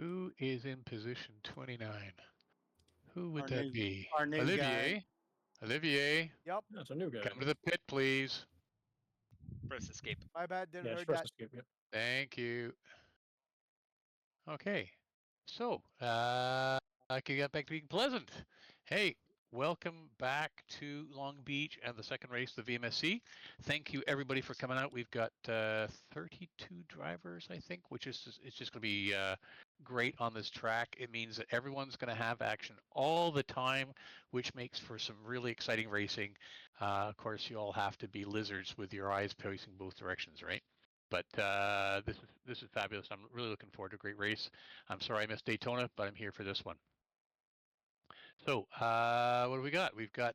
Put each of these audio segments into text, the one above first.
Who is in position 29? Who would Our that new- be? our new Olivier. guy. Olivier, Yep. That's a new guy. come to the pit, please. Press escape. My bad. Didn't Yeah, heard first that. escape. Yep. Thank you. Okay. So, I can get back to being pleasant. Hey, welcome back to Long Beach and the second race of the VMSC. Thank you everybody for coming out. We've got 32 drivers, I think, which is it's just going to be great on this track. It means that everyone's going to have action all the time, which makes for some really exciting racing. Of course, you all have to be lizards with your eyes facing both directions, right? But this is fabulous. I'm really looking forward to a great race. I'm sorry I missed Daytona, but I'm here for this one. So what do we got? We've got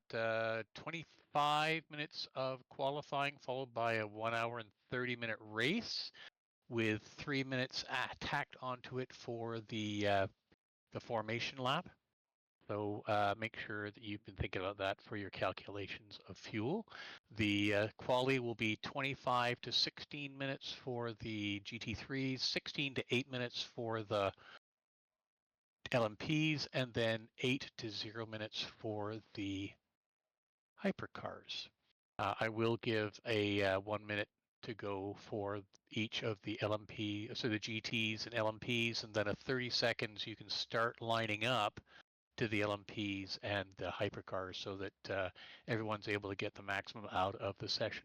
25 minutes of qualifying, followed by a 1 hour and 30-minute race, with 3 minutes tacked onto it for the formation lap. So make sure that you've been thinking about that for your calculations of fuel. The quali will be 25 to 16 minutes for the GT3s, 16 to 8 minutes for the LMPs, and then 8 to 0 minutes for the Hypercars. I will give a 1 minute to go for each of the LMP, so the GTs and LMPs, and then a 30 seconds you can start lining up to the LMPs and the Hypercars so that everyone's able to get the maximum out of the session.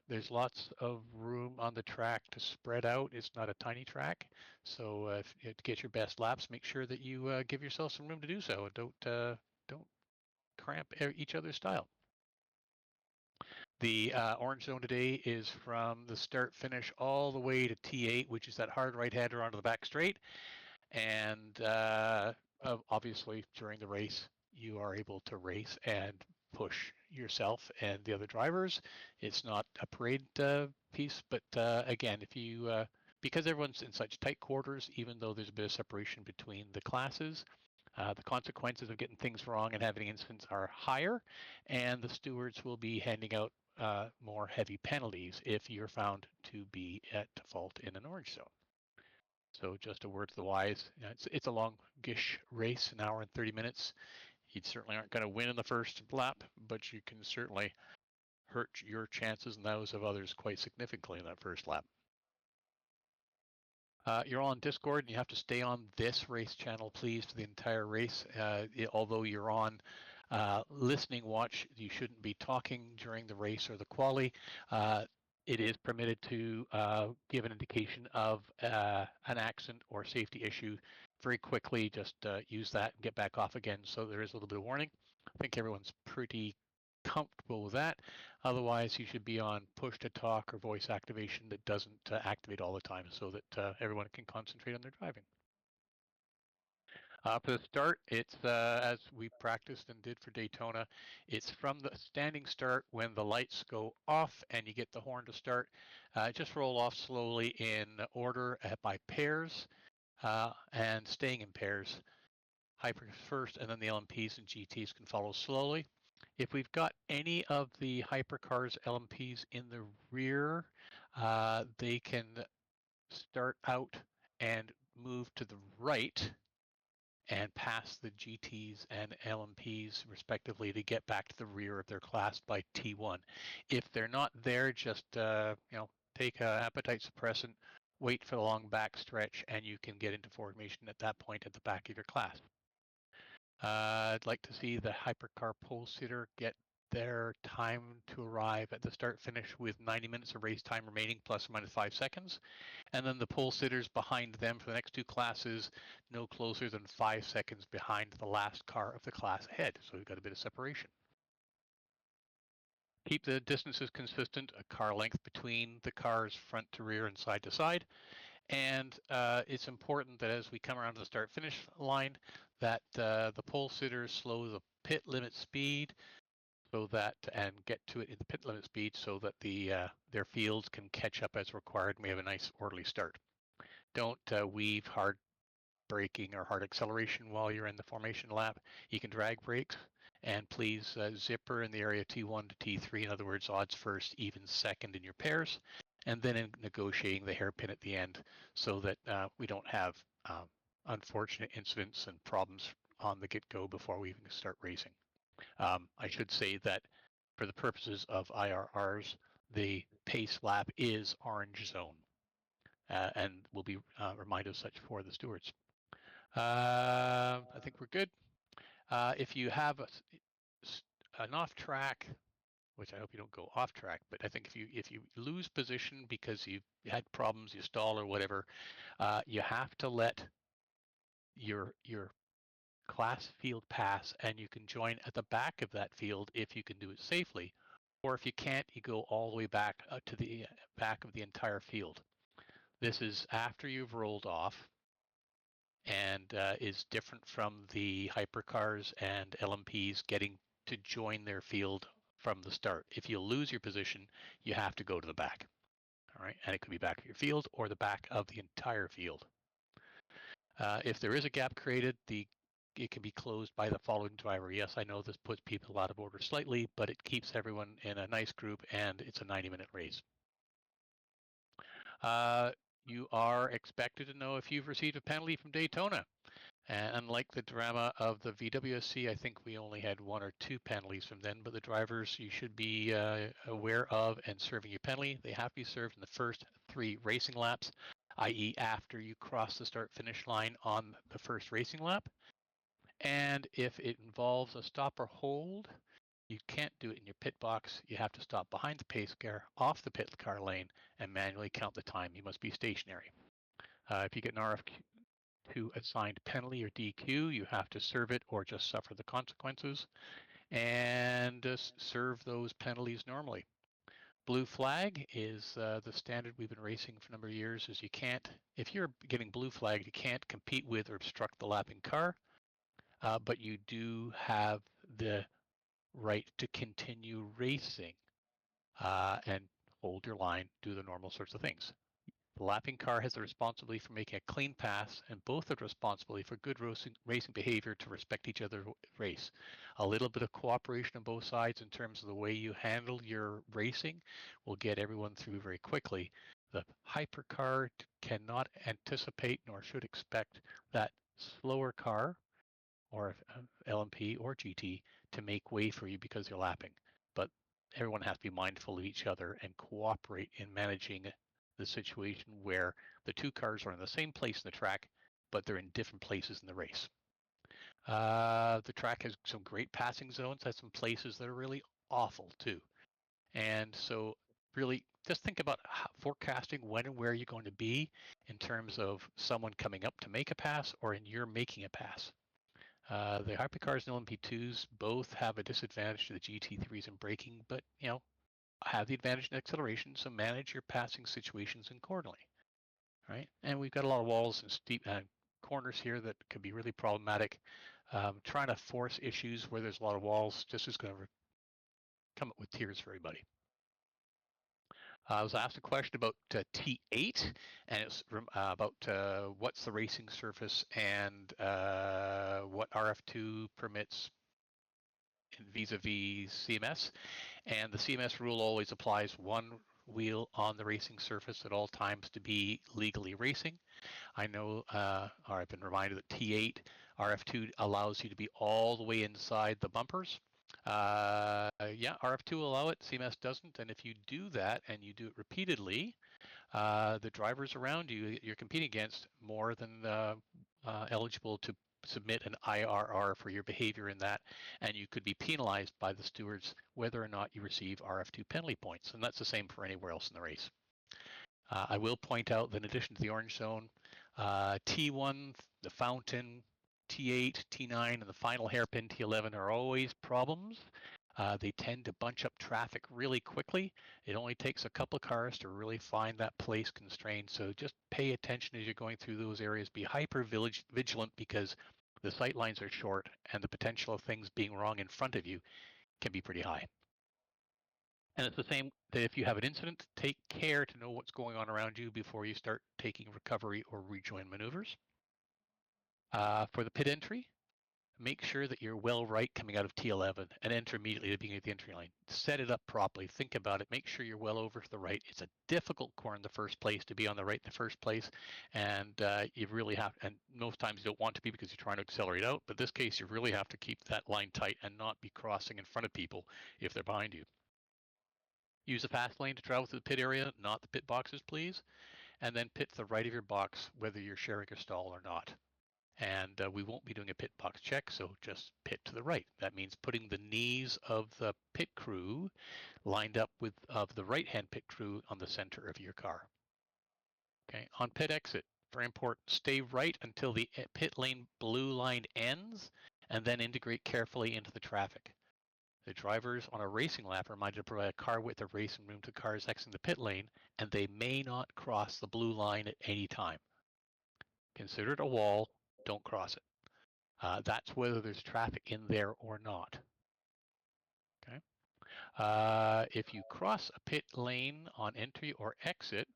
There's lots of room on the track to spread out. It's not a tiny track, so to get your best laps, make sure that you give yourself some room to do so, and don't cramp each other's style. The orange zone today is from the start finish all the way to T8, which is that hard right-hander onto the back straight, and obviously during the race you are able to race and push yourself and the other drivers. It's not a parade piece, but again, if you because everyone's in such tight quarters, even though there's a bit of separation between the classes, the consequences of getting things wrong and having incidents are higher, and the stewards will be handing out more heavy penalties if you're found to be at fault in an orange zone. So just a word to the wise. It's a longish race, an hour and 30 minutes. You certainly aren't going to win in the first lap, but you can certainly hurt your chances and those of others quite significantly in that first lap. You're on Discord, and you have to stay on this race channel, please, for the entire race. Although you're on listening watch, you shouldn't be talking during the race or the quali. It is permitted to give an indication of an accident or safety issue very quickly. Just use that and get back off again, so there is a little bit of warning. I think everyone's pretty comfortable with that. Otherwise, you should be on push to talk or voice activation that doesn't activate all the time, so that everyone can concentrate on their driving. For the start, it's as we practiced and did for Daytona, it's from the standing start when the lights go off and you get the horn to start. Just roll off slowly in order by pairs and staying in pairs. Hyper first, and then the LMPs and GTs can follow slowly. If we've got any of the Hypercars LMPs in the rear, they can start out and move to the right and pass the GTs and LMPs respectively to get back to the rear of their class by T1. If they're not there, just take an appetite suppressant, wait for the long back stretch, and you can get into formation at that point at the back of your class. I'd like to see the Hypercar pole sitter get their time to arrive at the start finish with 90 minutes of race time remaining, plus or minus 5 seconds. And then the pole sitters behind them for the next two classes, no closer than 5 seconds behind the last car of the class ahead. So we've got a bit of separation. Keep the distances consistent, a car length between the cars front to rear and side to side. And it's important that as we come around to the start-finish line, that the pole sitters slow the pit limit speed so that, and get to it in the pit limit speed so that their fields can catch up as required and we have a nice orderly start. Don't weave hard braking or hard acceleration while you're in the formation lap. You can drag brakes, and please zipper in the area T1 to T3, in other words, odds first, even second in your pairs, and then in negotiating the hairpin at the end so that we don't have unfortunate incidents and problems on the get-go before we even start racing. I should say that for the purposes of IRRs, the pace lap is orange zone, and will be reminded of such for the stewards. I think we're good. If you have an off-track, which I hope you don't go off track, but I think if you lose position because you had problems, you stall or whatever, you have to let your class field pass, and you can join at the back of that field if you can do it safely. Or if you can't, you go all the way back to the back of the entire field. This is after you've rolled off, and is different from the hypercars and LMPs getting to join their field from the start. If you lose your position, you have to go to the back. All right, and it could be back of your field or the back of the entire field. If there is a gap created, it can be closed by the following driver. Yes, I know this puts people out of order slightly, but it keeps everyone in a nice group, and it's a 90-minute race. You are expected to know if you've received a penalty from Daytona. And unlike the drama of the VWSC, I think we only had 1 or 2 penalties from then, but the drivers you should be aware of and serving your penalty. They have to be served in the first 3 racing laps, i.e. after you cross the start-finish line on the first racing lap. And if it involves a stop or hold, you can't do it in your pit box. You have to stop behind the pace car, off the pit car lane, and manually count the time. You must be stationary. If you get an RFQ assigned penalty or DQ, you have to serve it or just suffer the consequences, and serve those penalties normally. Blue flag is the standard we've been racing for a number of years. Is you can't, if you're getting blue flagged, you can't compete with or obstruct the lapping car, but you do have the right to continue racing and hold your line, do the normal sorts of things. The lapping car has the responsibility for making a clean pass, and both have responsibility for good racing behavior to respect each other's race. A little bit of cooperation on both sides in terms of the way you handle your racing will get everyone through very quickly. The hypercar cannot anticipate nor should expect that slower car or LMP or GT to make way for you because you're lapping. But everyone has to be mindful of each other and cooperate in managing the situation where the 2 cars are in the same place in the track, but they're in different places in the race. The track has some great passing zones, has some places that are really awful too. And so really just think about forecasting when and where you're going to be in terms of someone coming up to make a pass or in you're making a pass. The hypercars and LMP2s both have a disadvantage to the GT3s in braking, but have the advantage in acceleration, so manage your passing situations accordingly, right? And we've got a lot of walls and steep corners here that could be really problematic. Trying to force issues where there's a lot of walls just is going to come up with tears for everybody. I was asked a question about T8, and it's about what's the racing surface and what RF2 permits vis-a-vis CMS. And the CMS rule always applies 1 wheel on the racing surface at all times to be legally racing. I know, or I've been reminded that T8 RF2 allows you to be all the way inside the bumpers. Yeah, RF2 will allow it, CMS doesn't, and if you do that and you do it repeatedly, the drivers around you you're competing against more than eligible to submit an IRR for your behavior in that, and you could be penalized by the stewards whether or not you receive RF2 penalty points, and that's the same for anywhere else in the race. I will point out that in addition to the orange zone, T1, the fountain, T8, T9, and the final hairpin T11 are always problems. They tend to bunch up traffic really quickly. It only takes a couple of cars to really find that place constrained. So just pay attention as you're going through those areas. Be hyper vigilant because the sight lines are short and the potential of things being wrong in front of you can be pretty high. And it's the same that if you have an incident, take care to know what's going on around you before you start taking recovery or rejoin maneuvers. For the pit entry, make sure that you're well right coming out of T11 and enter immediately at the beginning of the entry line. Set it up properly. Think about it. Make sure you're well over to the right. It's a difficult corner in the first place to be on the right in the first place. And you really have, and most times you don't want to be because you're trying to accelerate out. But in this case, you really have to keep that line tight and not be crossing in front of people if they're behind you. Use the fast lane to travel through the pit area, not the pit boxes, please. And then pit to the right of your box, whether you're sharing a stall or not. And we won't be doing a pit box check, so just pit to the right. That means putting the knees of the pit crew lined up with of the right-hand pit crew on the center of your car. Okay, on pit exit, very important, stay right until the pit lane blue line ends, and then integrate carefully into the traffic. The drivers on a racing lap are reminded to provide a car width of racing room to cars exiting the pit lane, and they may not cross the blue line at any time. Consider it a wall, don't cross it. That's whether there's traffic in there or not. Okay. If you cross a pit lane on entry or exit,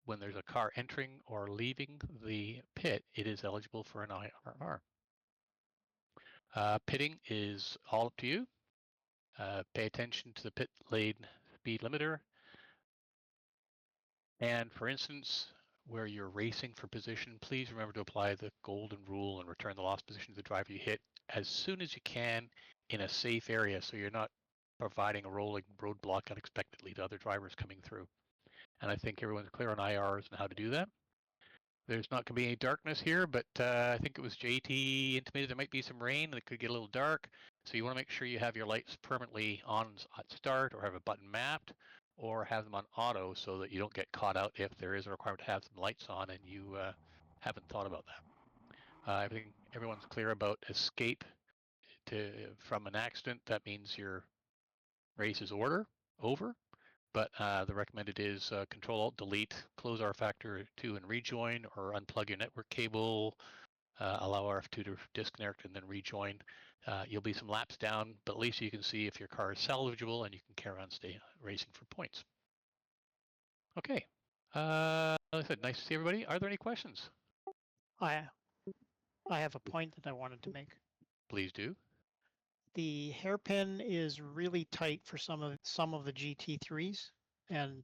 when there's a car entering or leaving the pit, it is eligible for an IRR. Pitting is all up to you. Pay attention to the pit lane speed limiter. And for instance, where you're racing for position, please remember to apply the golden rule and return the lost position to the driver you hit as soon as you can in a safe area so you're not providing a rolling roadblock unexpectedly to other drivers coming through. And I think everyone's clear on IRs and how to do that. There's not going to be any darkness here, but I think it was JT intimated there might be some rain and it could get a little dark. So you want to make sure you have your lights permanently on at start or have a button mapped or have them on auto so that you don't get caught out if there is a requirement to have some lights on and you haven't thought about that. I think everyone's clear about escape from an accident. That means your race is over. But the recommended is Control-Alt-Delete, close rFactor2 and rejoin, or unplug your network cable, allow rF2 to disconnect and then rejoin. You'll be some laps down, but at least you can see if your car is salvageable and you can carry on stay racing for points. Okay. Like I said, nice to see everybody. Are there any questions? I have a point that I wanted to make. Please do. The hairpin is really tight for some of the GT3s, and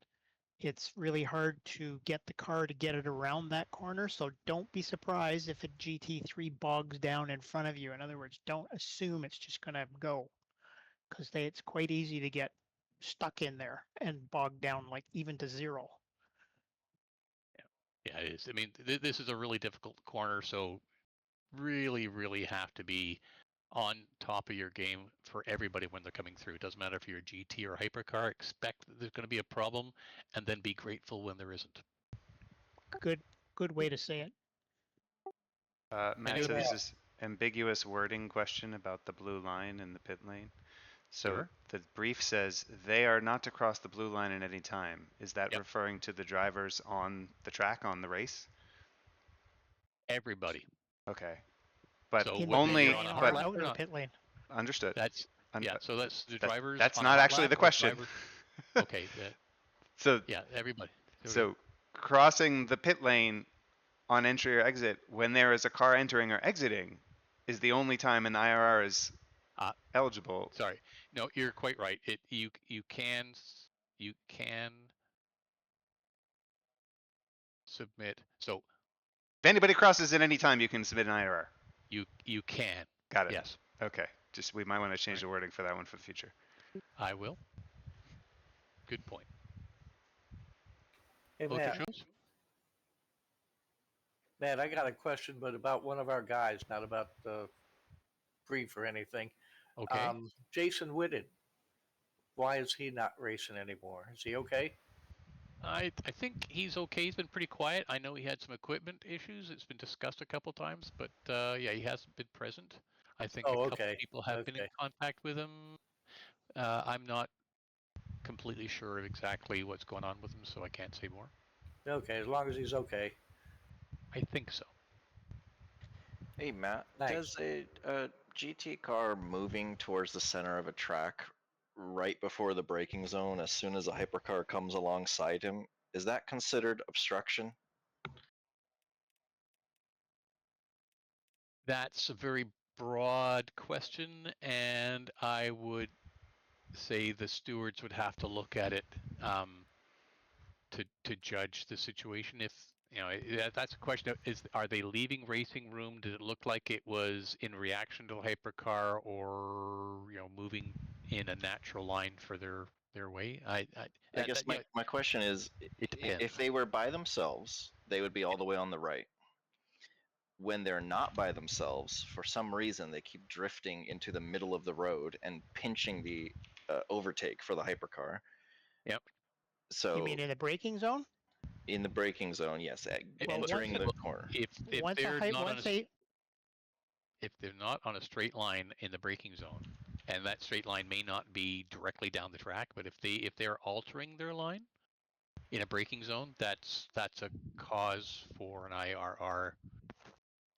it's really hard to get the car to get it around that corner. So don't be surprised if a GT3 bogs down in front of you. In other words, don't assume it's just going to go, because it's quite easy to get stuck in there and bog down like even to zero. Yeah, it is. I mean, this is a really difficult corner, so really have to be on top of your game for everybody when they're coming through. It doesn't matter if you're a GT or a hypercar, expect that there's going to be a problem and then be grateful when there isn't. Good way to say it. Matt, so there's this ambiguous wording question about the blue line in the pit lane. So Sure. The brief says they are not to cross the blue line at any time. Is that referring to the drivers on the track on the race? Everybody. Okay. But so only you're on a hard lap out or of the not? pit lane. Understood. That's so that's the drivers. That's on not a hot actually lap the question. Okay. So yeah, everybody. So crossing the pit lane on entry or exit when there is a car entering or exiting is the only time an IRR is eligible. Sorry, no, you're quite right. You can submit. So if anybody crosses at any time, you can submit an IRR. You can. Got it. Yes. Okay. Just we might want to change the wording for that one for the future. I will. Good point. Hey, Matt, I got a question, but about one of our guys, not about the brief or anything. Okay. Jason Whitted, why is he not racing anymore? Is he okay? I think he's okay. He's been pretty quiet. I know he had some equipment issues. It's been discussed a couple times, but yeah, he hasn't been present. I think a couple people have been in contact with him. I'm not completely sure of exactly what's going on with him, so I can't say more. Okay, as long as he's okay. I think so. Hey, Matt, Thanks. Does a GT car moving towards the center of a track right before the braking zone, as soon as a hypercar comes alongside him, is that considered obstruction? That's a very broad question, and I would say the stewards would have to look at it to judge the situation. If that's a question of are they leaving racing room? Did it look like it was in reaction to the hypercar, or moving in a natural line for their way? I guess my question is, it depends. if they were by themselves, they would be all the way on the right. When they're not by themselves, for some reason, they keep drifting into the middle of the road and pinching the overtake for the hypercar. Yep. So You mean in the braking zone? in the braking zone, yes, Well, entering the corner. If Once a they're height, not on once a, they, if they're not on a straight line in the braking zone, and that straight line may not be directly down the track, but if they're altering their line in a braking zone, that's a cause for an IRR.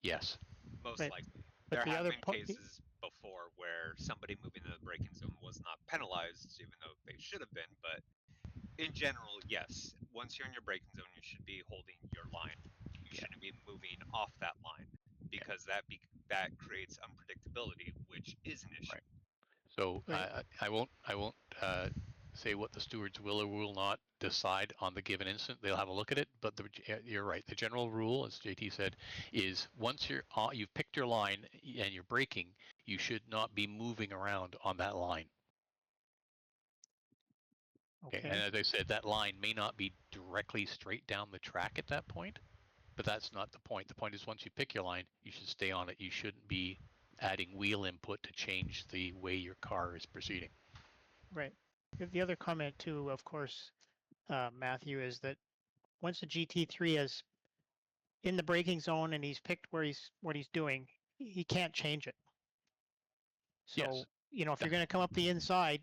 Yes. Most Right. likely. But There the have other been po- the- cases before where somebody moving in the braking zone was not penalized, even though they should have been. But in general, yes. Once you're in your braking zone, you should be holding your line. You Yeah. shouldn't be moving off that line because that creates unpredictability, which is an issue. Right. So Right. I won't say what the stewards will or will not decide on the given instant. They'll have a look at it, but you're right. The general rule, as JT said, is once you've picked your line and you're braking, you should not be moving around on that line. Okay. And as I said, that line may not be directly straight down the track at that point, but that's not the point. The point is once you pick your line, you should stay on it. You shouldn't be adding wheel input to change the way your car is proceeding. Right. The other comment too, of course, Matthew, is that once the GT3 is in the braking zone and he's picked what he's doing, he can't change it. So, Yes. if you're going to come up the inside,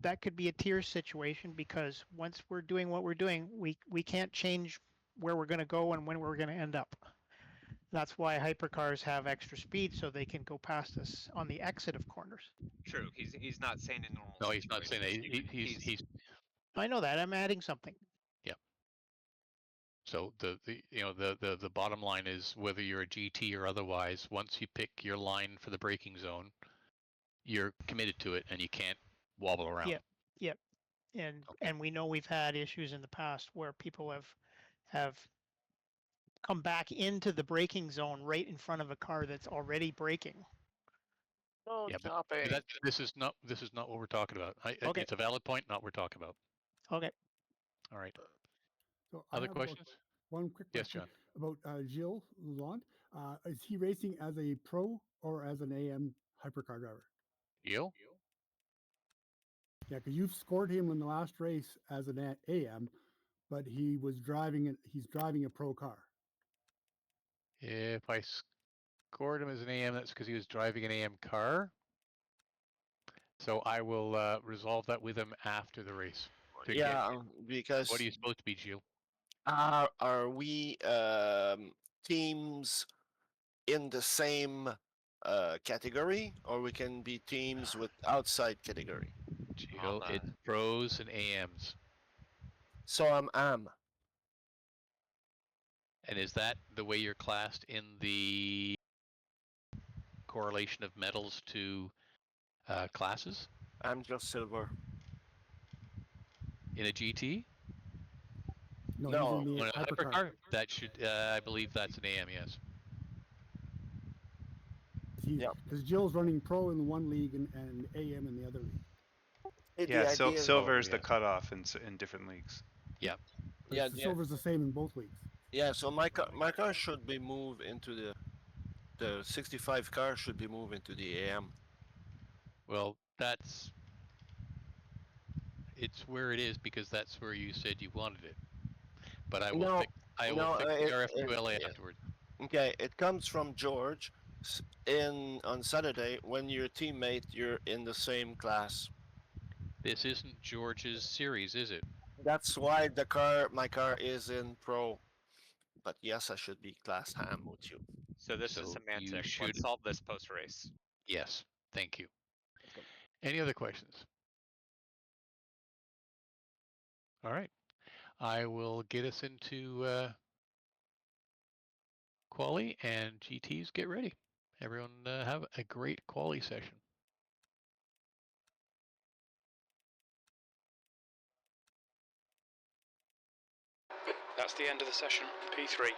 that could be a tier situation, because once we're doing what we're doing, we can't change where we're going to go and when we're going to end up. That's why hypercars have extra speed, so they can go past us on the exit of corners. True. He's not saying in normal. No, he's not saying that. He's I know that. I'm adding something. Yeah. So the bottom line is whether you're a GT or otherwise, once you pick your line for the braking zone, you're committed to it and you can't wobble around. Yep. And we know we've had issues in the past where people have come back into the braking zone right in front of a car that's already braking. Oh, Yeah, but this is not what we're talking about. Okay. It's a valid point, not what we're talking about. Okay. All right. So Other questions? One quick Yes, question John. about Gilles Lalonde. Is he racing as a pro or as an AM hypercar driver? You? Yeah, because you've scored him in the last race as an AM, but he's driving a pro car. If I scored him as an AM, that's because he was driving an AM car. So I will resolve that with him after the race. Yeah, because What are you supposed to be, Gilles? are we teams in the same category, or we can be teams with outside category? Gilles, it's pros and AMs. So I'm AM. And is that the way you're classed in the correlation of medals to classes I'm just silver. in a GT? No. He's in the On a hypercar. hypercar? That should, I believe that's an AM, yes. Because Gill's running pro in one league and AM in the other league. Yeah, silver is Oh, the yeah. cutoff in different leagues. Yeah. But Yeah, the silver's the same in both leagues. Yeah, so my car should be moved into the 65 car should be moved into the AM. Well, it's where it is because that's where you said you wanted it. But I will fix the RF2LA afterwards. Okay, it comes from George on Saturday when your teammate, you're in the same class. This isn't George's series, is it? That's why my car is in pro. But yes, I should be class ham with you. So this is So you semantics. should- Let's solve this post race. Yes, thank you. Any other questions? All right. I will get us into quali, and GTs get ready. Everyone have a great quali session. That's the end of the session, P3.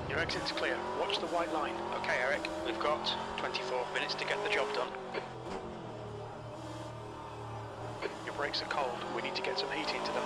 Your exit's clear. Watch the white line. Okay, Eric, we've got 24 minutes to get the job done. Your brakes are cold. We need to get some heat into them.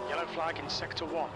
Yellow flag in sector 1.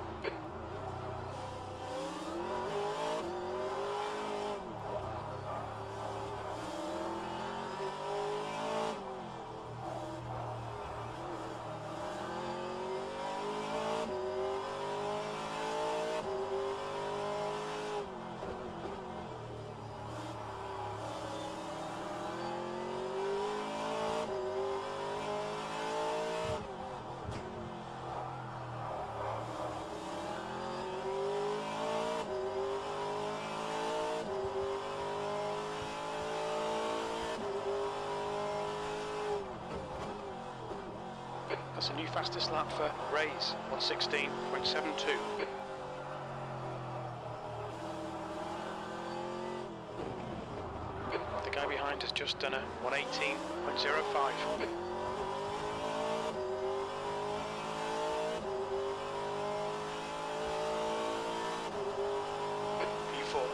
That's a new fastest lap for Rays, 1:16.72. The guy behind has just done a 1:18.05. P4.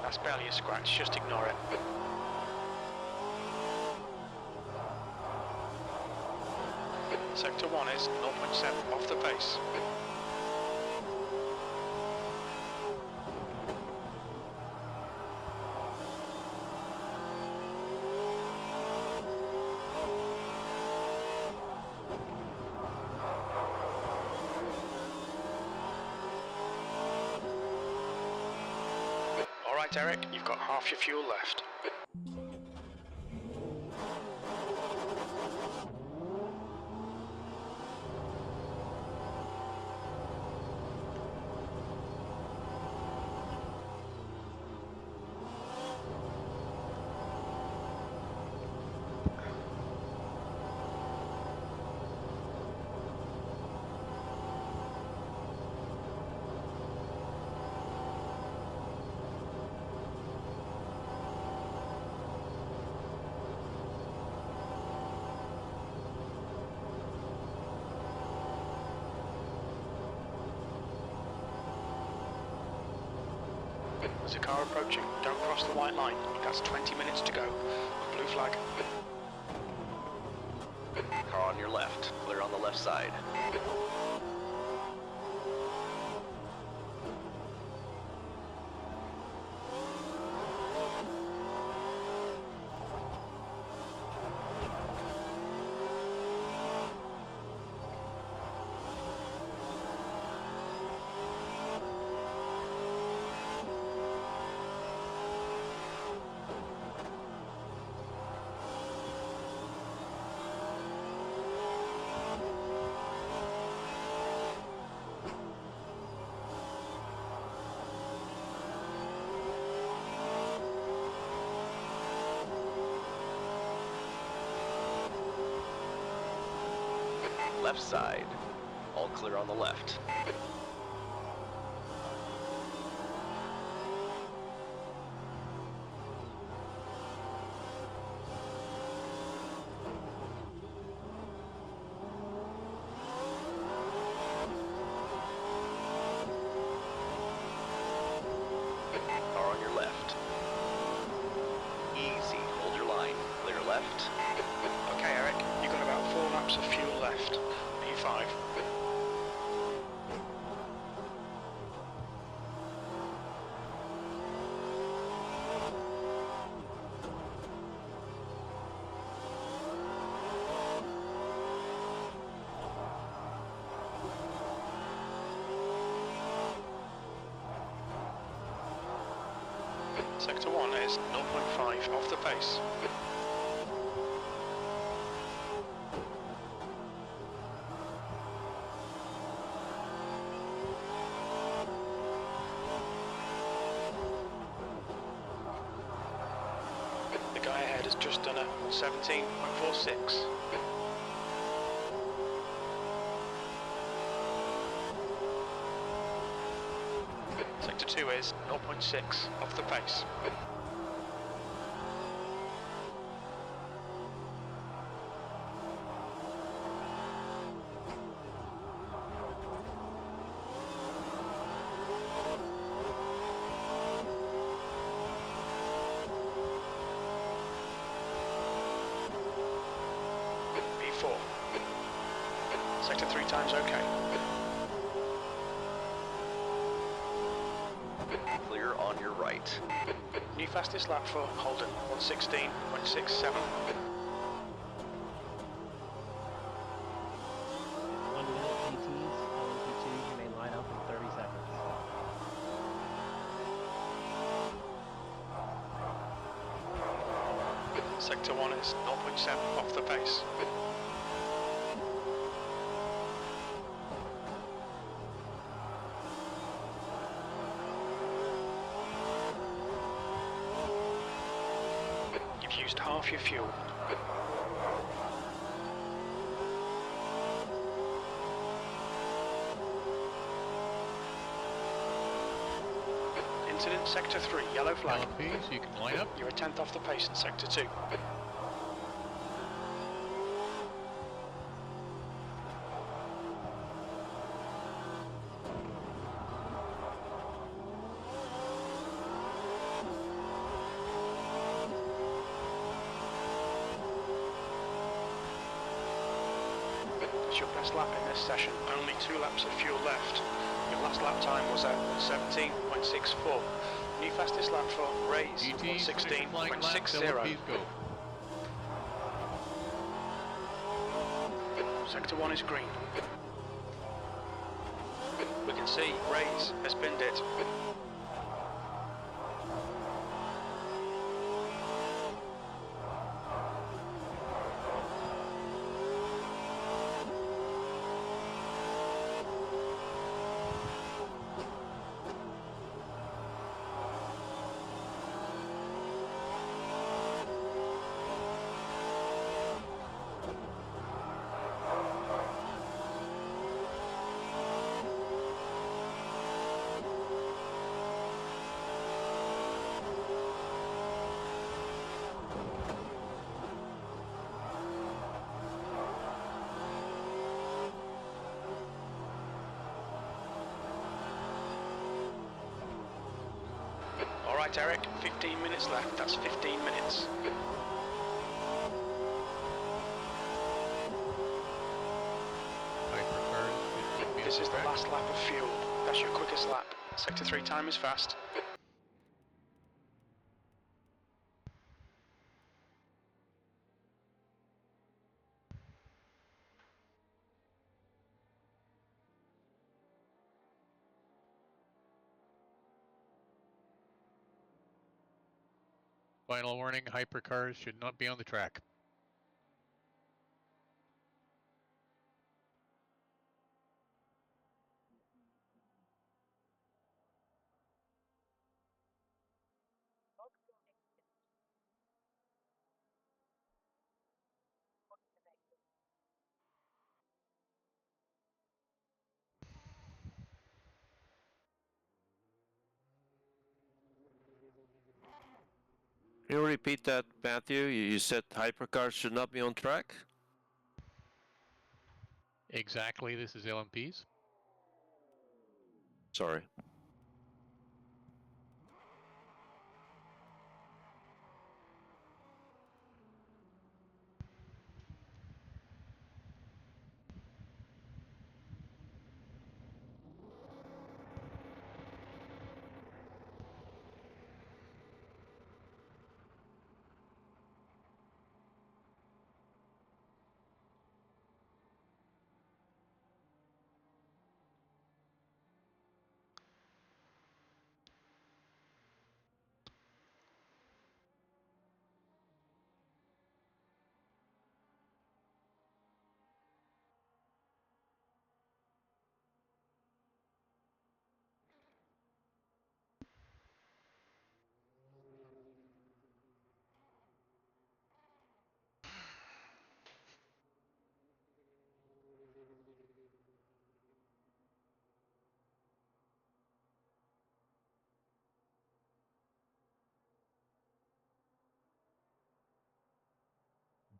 That's barely a scratch, just ignore it. Sector 1 is 0.7 off the pace. Alright Right, Eric, you've got half your fuel left. There's a car approaching. Don't cross the white line. That's 20 minutes to go. Blue flag. Car on your left. Clear on the left side. Left side. All clear on the left. Car on your left. Easy. Hold your line. Clear left. Okay, Eric, you've got about 4 laps of fuel left. P5. Sector 1 is 0.5 off the pace. The guy ahead has just done a 17.46. Sector 2 is 0.6 off the pace. P4. Sector 3 times okay. Clear on your right. New fastest lap for Holden, 116.67. 1 minute GTs, LMP2, you may line up in 30 seconds. Sector 1 is 0.7 off the pace. You've used half your fuel. Incident Sector 3, yellow flag. LMP, so you can line up. You're a 10th off the pace in Sector 2. It's your best lap in this session. Only 2 laps of fuel left. Your last lap time was at 17.64. New fastest lap for Rays, GTs, finish flying laps, 116.60. LMPs go. Sector 1 is green. We can see Rays has binned it. Right, Eric, 15 minutes left. That's 15 minutes. Hypercars should be on This is the track. last lap of fuel. That's your quickest lap. Sector 3 time is fast. Final warning, hypercars should not be on the track. Can you repeat that, Matthew? You said hypercars should not be on track? Exactly, this is LMPs. Sorry.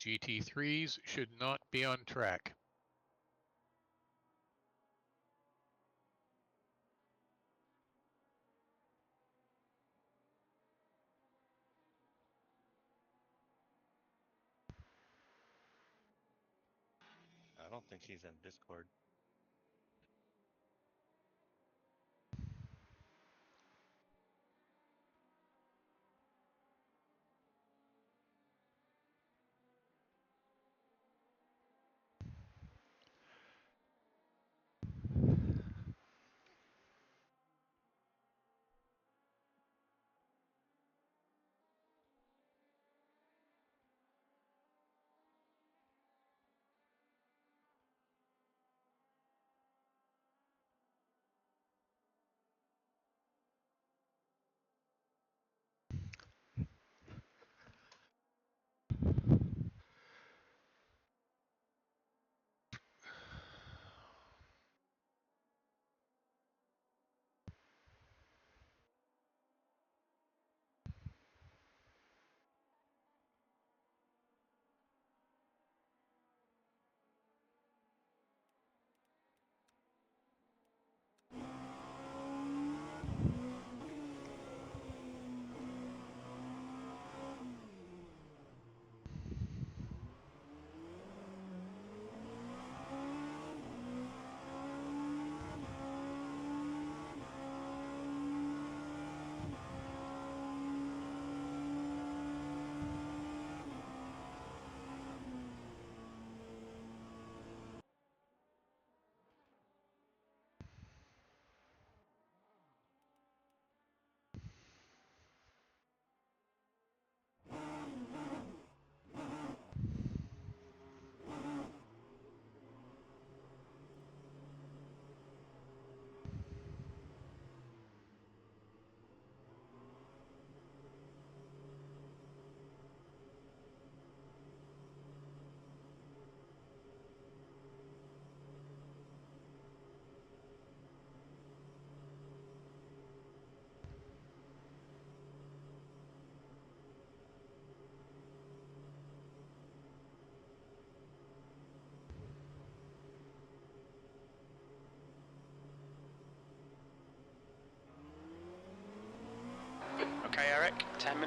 GT3s should not be on track. I don't think he's in Discord.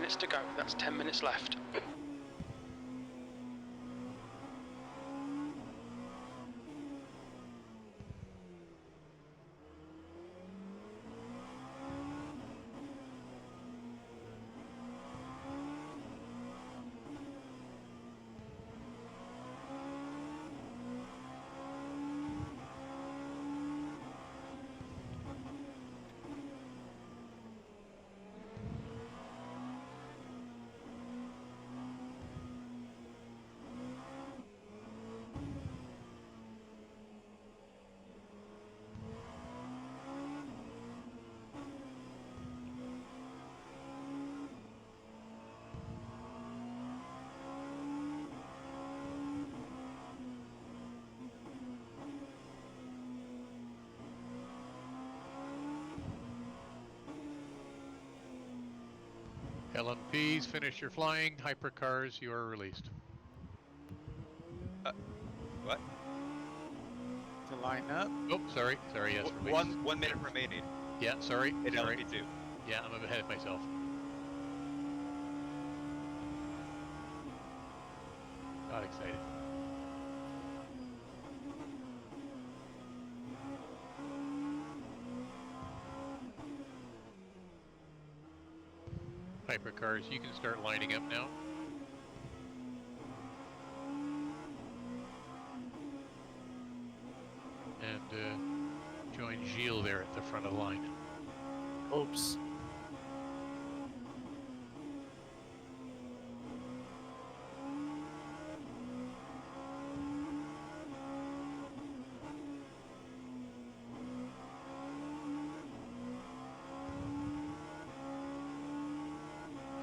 minutes to go. That's 10 minutes left. LMPs, finish your flying. Hypercars, you are released. What? To line up. Oh, sorry. Yes, released. 1 minute remaining. Yeah, sorry. In Sorry. LMP2. Yeah, I'm ahead of myself. Got excited. Hypercars, you can start lining up now. And join Gilles there at the front of the line. Oops.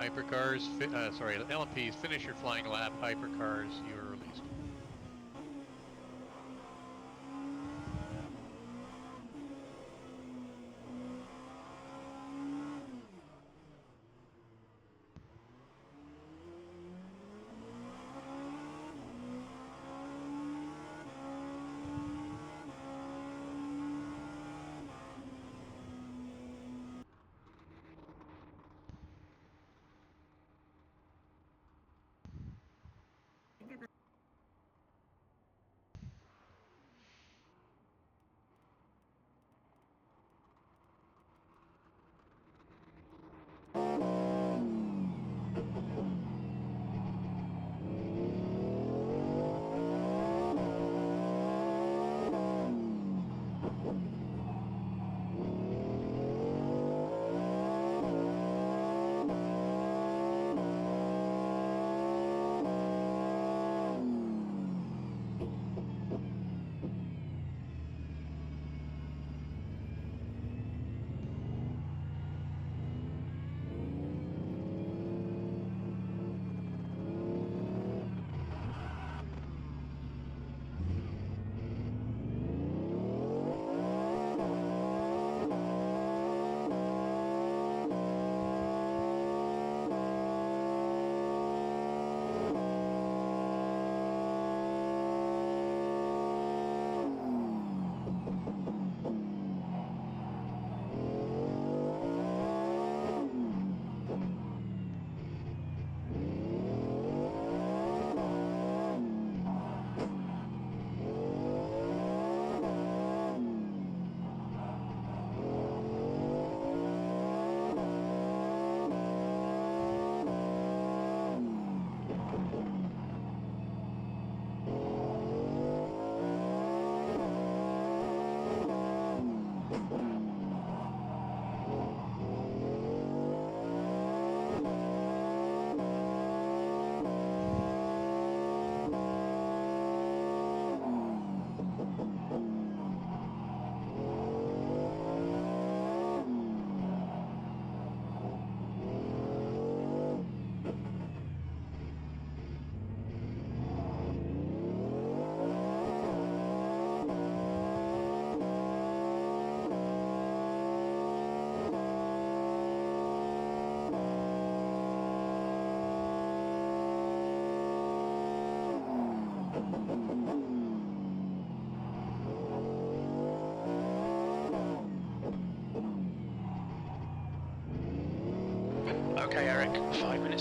Hypercars, sorry, LMPs, finish your flying lap. Hypercars, you are released.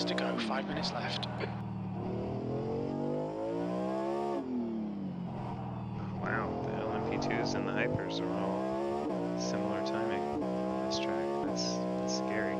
minutes to go, 5 minutes left. Wow, the LMP2s and the Hypers are all similar timing on this track. That's scary.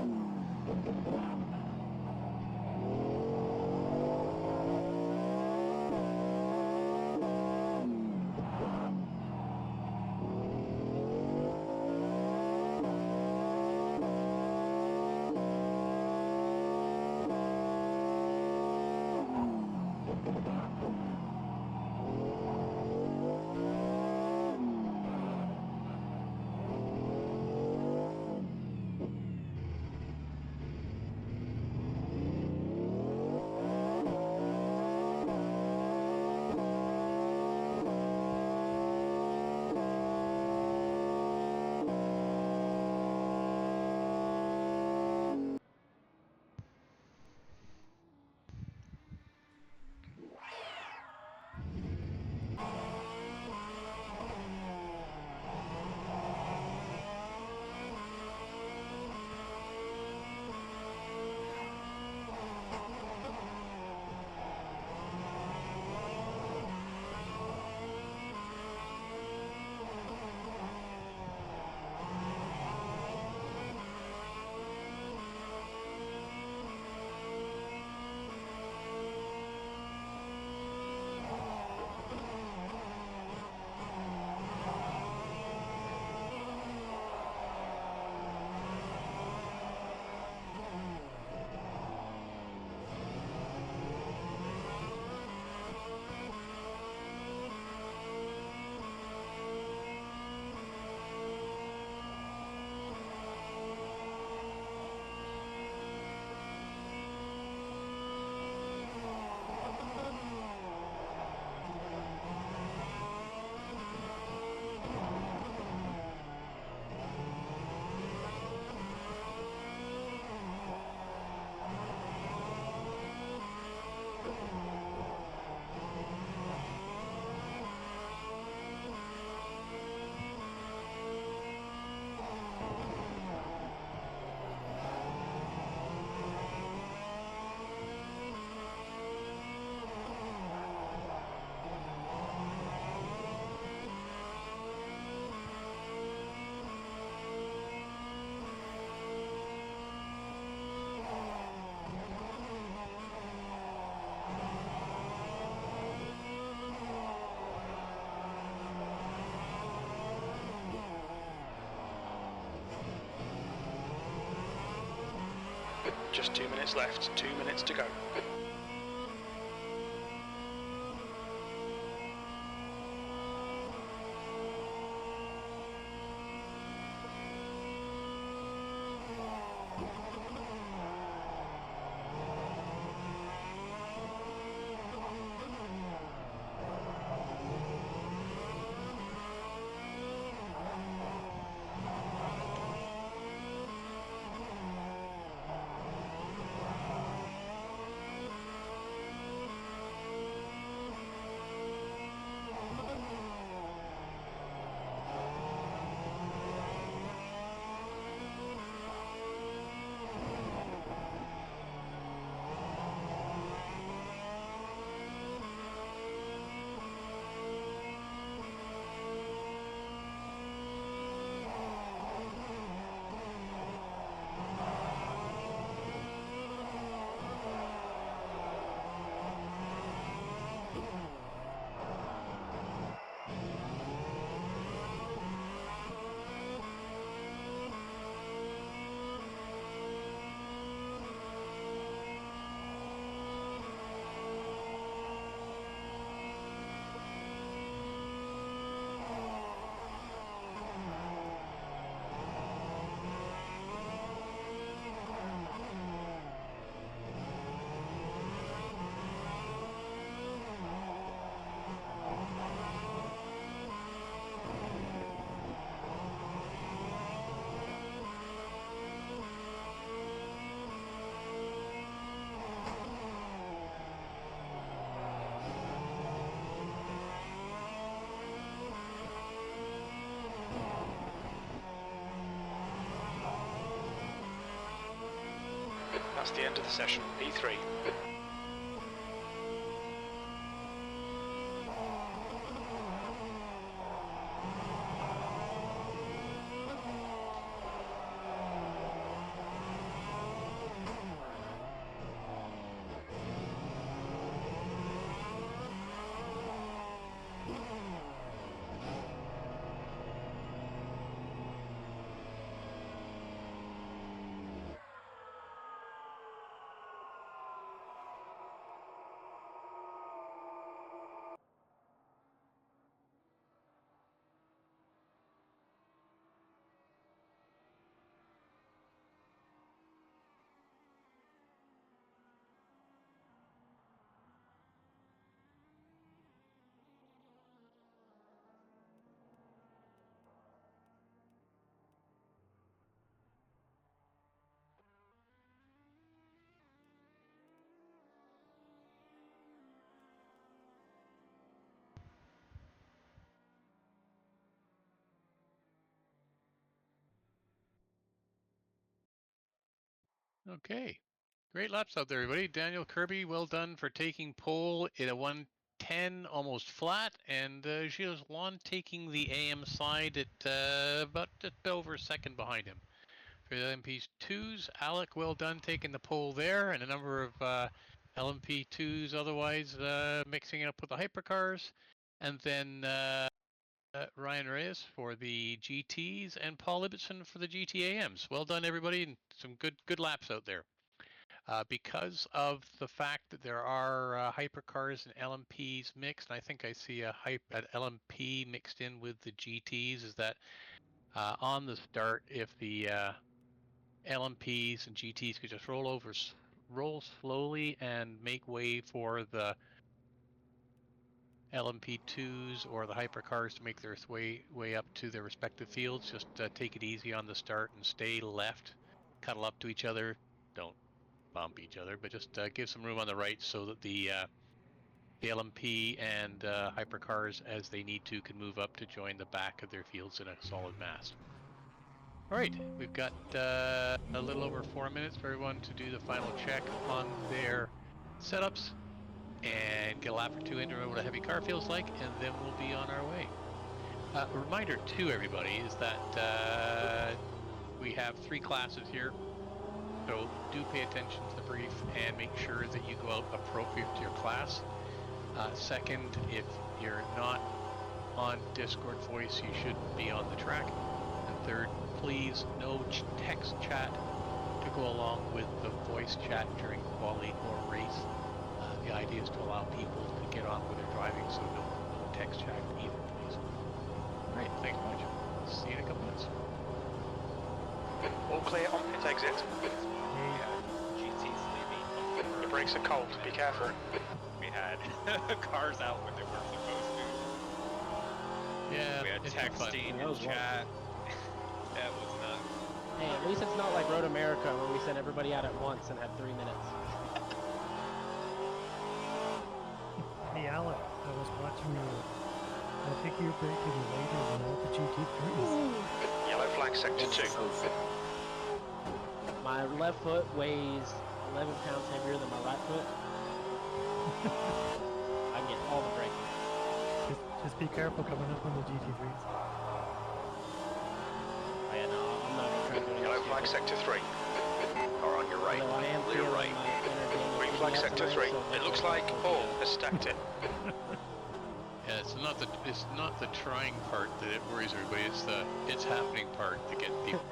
Just 2 minutes left, 2 minutes to go. That's the end of the session, P3. Okay. Great laps out there, everybody. Daniel Kirby, well done for taking pole in a 110, almost flat, and Gilles Juan taking the AM side at about just over a second behind him. For the LMP2s, Alec, well done taking the pole there, and a number of LMP2s otherwise mixing it up with the hypercars. And then Ryan Reyes for the GTs and Paul Ibbotson for the GTAMs. Well done, everybody, and some good laps out there. Because of the fact that there are hypercars and LMPs mixed, and I think I see an LMP mixed in with the GTs, is that on the start, if the LMPs and GTs could just roll slowly and make way for the LMP2s or the hypercars to make their way up to their respective fields. Just take it easy on the start and stay left, cuddle up to each other. Don't bump each other, but just give some room on the right so that the LMP and hypercars, as they need to, can move up to join the back of their fields in a solid mass. All right, we've got a little over 4 minutes for everyone to do the final check on their setups and get a lap or two in to remember what a heavy car feels like, and then we'll be on our way. A reminder to everybody is that we have 3 classes here, so do pay attention to the brief and make sure that you go out appropriate to your class. Second, if you're not on Discord voice, you should be on the track. And third, please no text chat to go along with the voice chat during quali or race. The idea is to allow people to get on with their driving, so no text chat either, please. All right, thanks much. See you in a couple minutes. All clear on pit exit. GT's leaving. Your brakes are cold, be careful. We had cars out when they weren't supposed to. Yeah, We had texting That was and chat. That was nuts. Hey, at least it's not like Road America where we sent everybody out at once and had 3 minutes. Hey Alec, I was watching you. I think you're braking later than all the GT3s. Yellow flag sector 2. My left foot weighs 11 pounds heavier than my right foot. I get all the braking. Just be careful coming up on the GT3s. Yeah, no, I'm not gonna try to do anything. Yellow flag sector 3. Car on your right. Although I am Clear feeling right. my inner Daniel Green flag Kiviat sector tonight, 3. so It looks like all has stacked it. Yeah, it's not the trying part that it worries everybody. It's the it's happening part that gets people.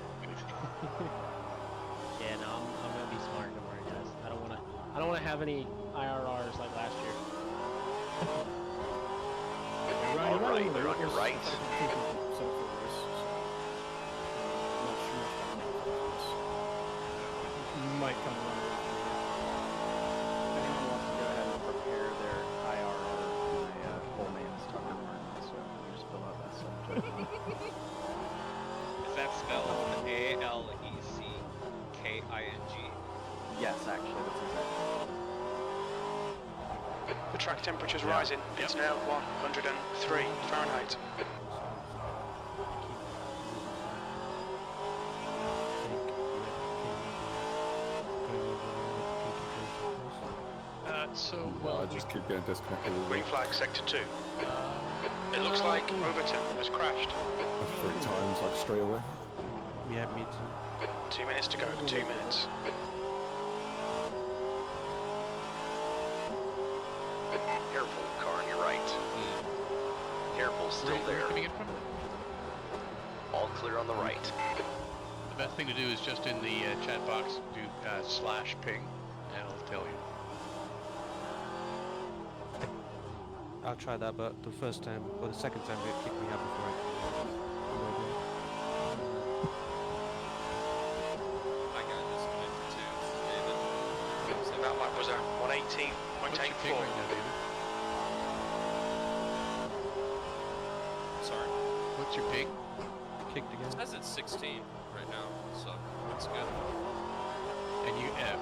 Yeah, no, I'm gonna be smart. Don't worry, guys. I don't wanna have any IRRs like last year. All right, they're on your right. Might come around. Anyone wants to go ahead and prepare their IRR, my full name is Tucker Martin, so I'll just fill out that subject. Is that spelled A-L-E-C-K-I-N-G? Yes, actually, that's exactly. The track temperature's rising. It's now 103 Fahrenheit. Well, I just keep getting disconnected. Green flag sector 2. It looks like Overton has crashed. 3 times, like straight away. Yeah, me too. 2 minutes to go, 2 minutes. Careful, car on your right. Careful, still there. Coming in from? All clear on the right. The best thing to do is just in the chat box do /ping, and it'll tell you. I'll try that, but the first time, or the second time, it kicked me out before I got disconnected too. David. That lap was at 118.84. Sorry. What's your ping? Kicked again. It says it's 16 right now, so that's good. And you F.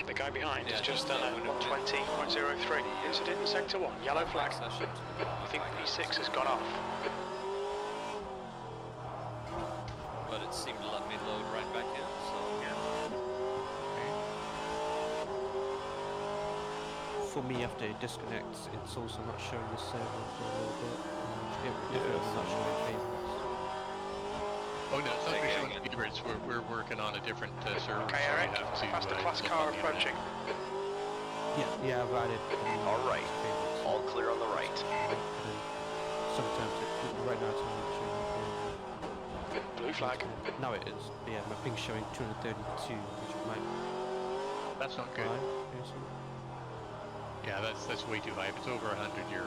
The guy behind is just done at 120.03. Incident in sector 1, yellow flag. I think P6 has gone off. But it seemed to let me load right back in, so yeah. For me, after it disconnects, it's also not showing the server for a little bit. It definitely not showing favorites. Oh no, it's not showing favorites. We're working on a different server. Okay, so we Eric, have to, faster class car approaching. Yeah, I've added. All right. All clear on the right. Sometimes right now it's only showing blue flag. No, it is. Yeah, my ping's showing 232, which might. That's not good. Yeah, that's way too high. If it's over 100, you're.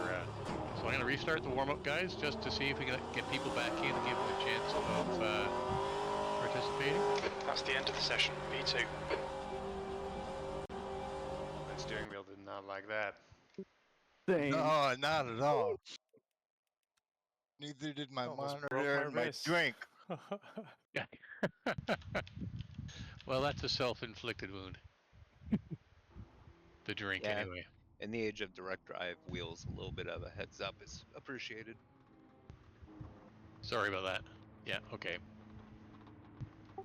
So I'm going to restart the warm-up, guys, just to see if we can get people back in and give them a chance of participating. That's the end of the session. P2. My steering wheel did not like that. No, not at all. Neither did my monitor and my drink. Yeah. Well, that's a self-inflicted wound. The drink, Yeah. anyway. In the age of direct drive wheels, a little bit of a heads up is appreciated. Sorry about that. Yeah, okay. Whoa,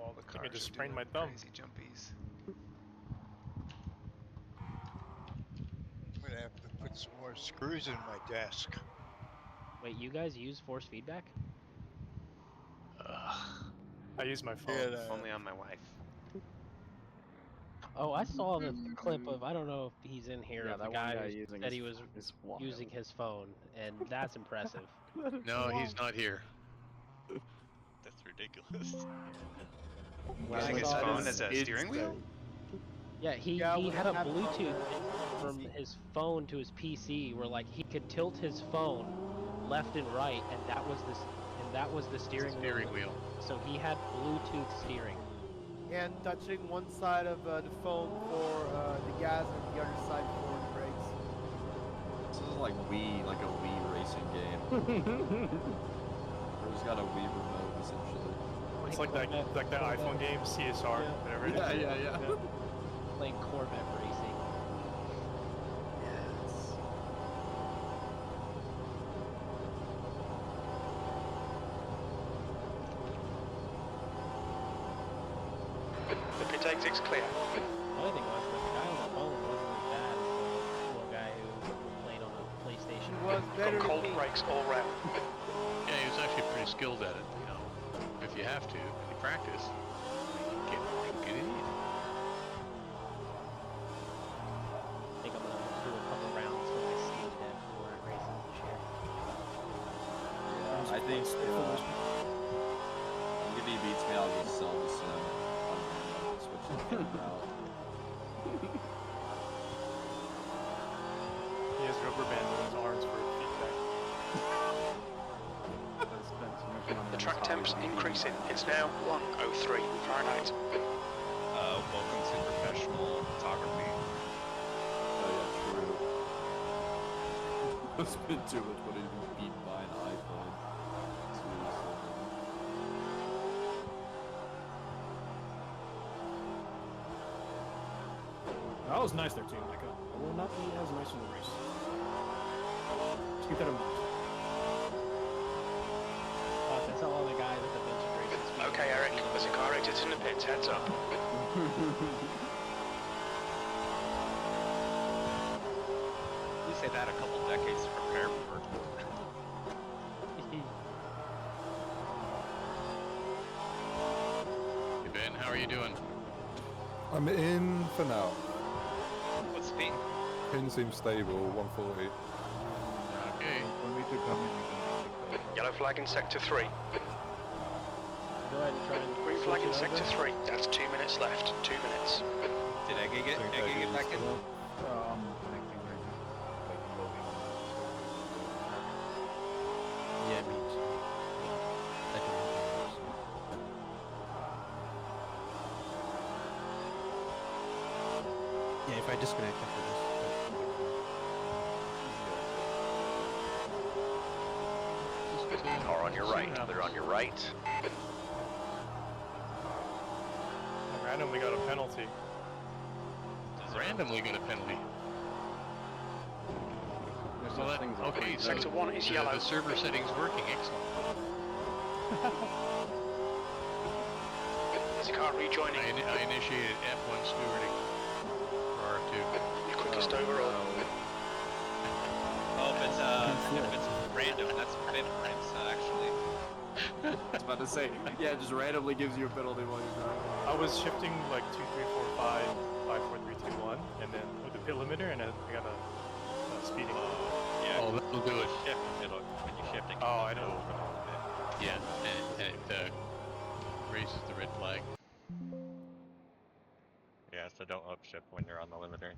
all the cars just are sprained doing my thumb. crazy jumpies. I'm gonna have to put some more screws in my desk. Wait, you guys use force feedback? I use my phone. Yeah, Only on my wife. Oh, I saw the clip of, I don't know if he's in here, Yeah, of the that one guy guy who using said his he was phone is wild. using his phone, and that's impressive. No, he's not here. That's ridiculous. Using his phone as a steering wheel? Yeah, he had a Bluetooth from his phone to his PC, where like he could tilt his phone left and right, and that was the steering wheel. So he had Bluetooth steering. And touching one side of the phone for the gas and the other side for the brakes. This is like a Wii racing game. Or he's got a Wii remote essentially. It's like that iPhone game, CSR, whatever it is. Yeah. Playing Corvette racing. Yes. The pit exit's clear. The only thing was the guy on the phone wasn't as bad as the little guy who played on the PlayStation. Got cold brakes all round. Yeah, he was actually pretty skilled at it, you know. If you have to, and you practice, you get it in. I think I'm gonna do a couple rounds for my Steam Deck for races this year. Yeah, I think if he beats me, I'll just sell the sim. I'll switch the camera out. He has rubber bands on his arms for feedback. The track temp's increasing. It's now 103 Fahrenheit. Welcome to professional photography. Oh yeah, true. It's been too much money to be beaten by an iPhone. That was nice there too. Like, it will not be as nice in the race. Just keep that in mind. That's how all the guys at the vintage races. Okay, Eric, there's a car exiting the pits. Heads up. say that a couple decades to prepare for. Hey Ben, how are you doing? I'm in for now. What's speed? Pin seems stable, 140. Okay. When we do come in, you can Yellow flag in sector 3. Go ahead and try and Green switch flag in it sector over. 3. That's 2 minutes left. 2 minutes. Did I get back in? connecting right now. Like loading. Yeah, me too. I don't have those. Yeah, if I disconnect after this. Car on your right. They're on your right. I randomly got a penalty. Randomly got a penalty. Well, okay, so Sector 1 is yellow. The server setting's working. Excellent. There's a car rejoining. I initiated F1 stewarding for R2. Your quickest overall. Oh, if it's random, that's a bit nice, actually. I was about to say, yeah, it just randomly gives you a penalty while you're driving. I was shifting like 2, 3, 4, 5, 5, 4, 3, 2, 1, and then with the pit limiter, and I got a speeding. Yeah. Oh, that'll do it. Shift when you're shifting. Oh, I know. Yeah, and it raises the red flag. Yeah, so don't upshift when you're on the limiter.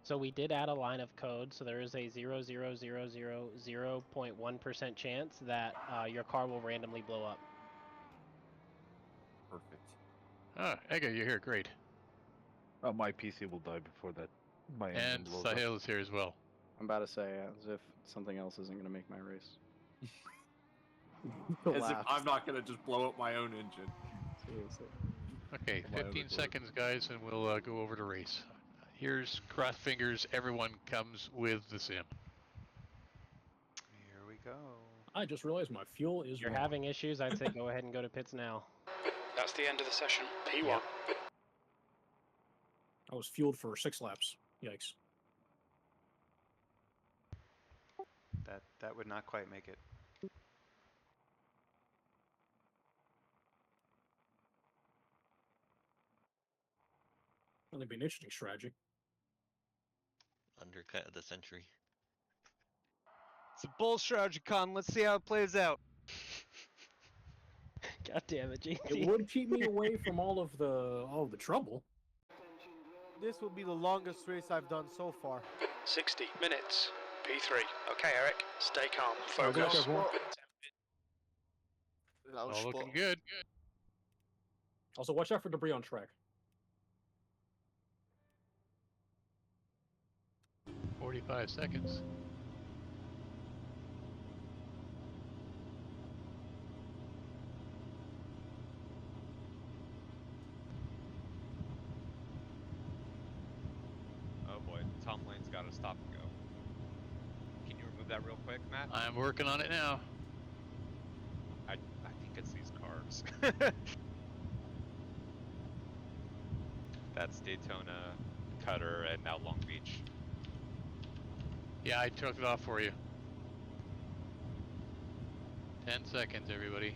So we did add a line of code, so there is a 0.1% chance that your car will randomly blow up. Perfect. Ah, Ega, you're here. Great. Oh, my PC will die before that. My engine And blows up. Sahil is here as well. I'm about to say, as if something else isn't going to make my race. As if I'm not going to just blow up my own engine. Seriously. Okay, 15 seconds, guys, and we'll go over to race. Here's cross fingers. Everyone comes with the sim. Here we go. I just realized my fuel is If you're wrong. having issues, I'd say go ahead and go to pits now. That's the end of the session. P1. Yep. I was fueled for 6 laps. Yikes. That would not quite make it. That'd be an interesting strategy. Undercut of the century. It's a bull strategy, Con. Let's see how it plays out. God damn it, GT. It would keep me away from all of the trouble. This will be the longest race I've done so far. 60 minutes. P3. Okay, Eric. Stay calm. Good luck, Focus. everyone. All looking good. Also, watch out for debris on track. 45 seconds. Oh boy, Tom Lane's got to stop and go. Can you remove that real quick, Matt? I'm working on it now. I think it's these cars. That's Daytona, Cutter, and now Long Beach. Yeah, I took it off for you. 10 seconds, everybody.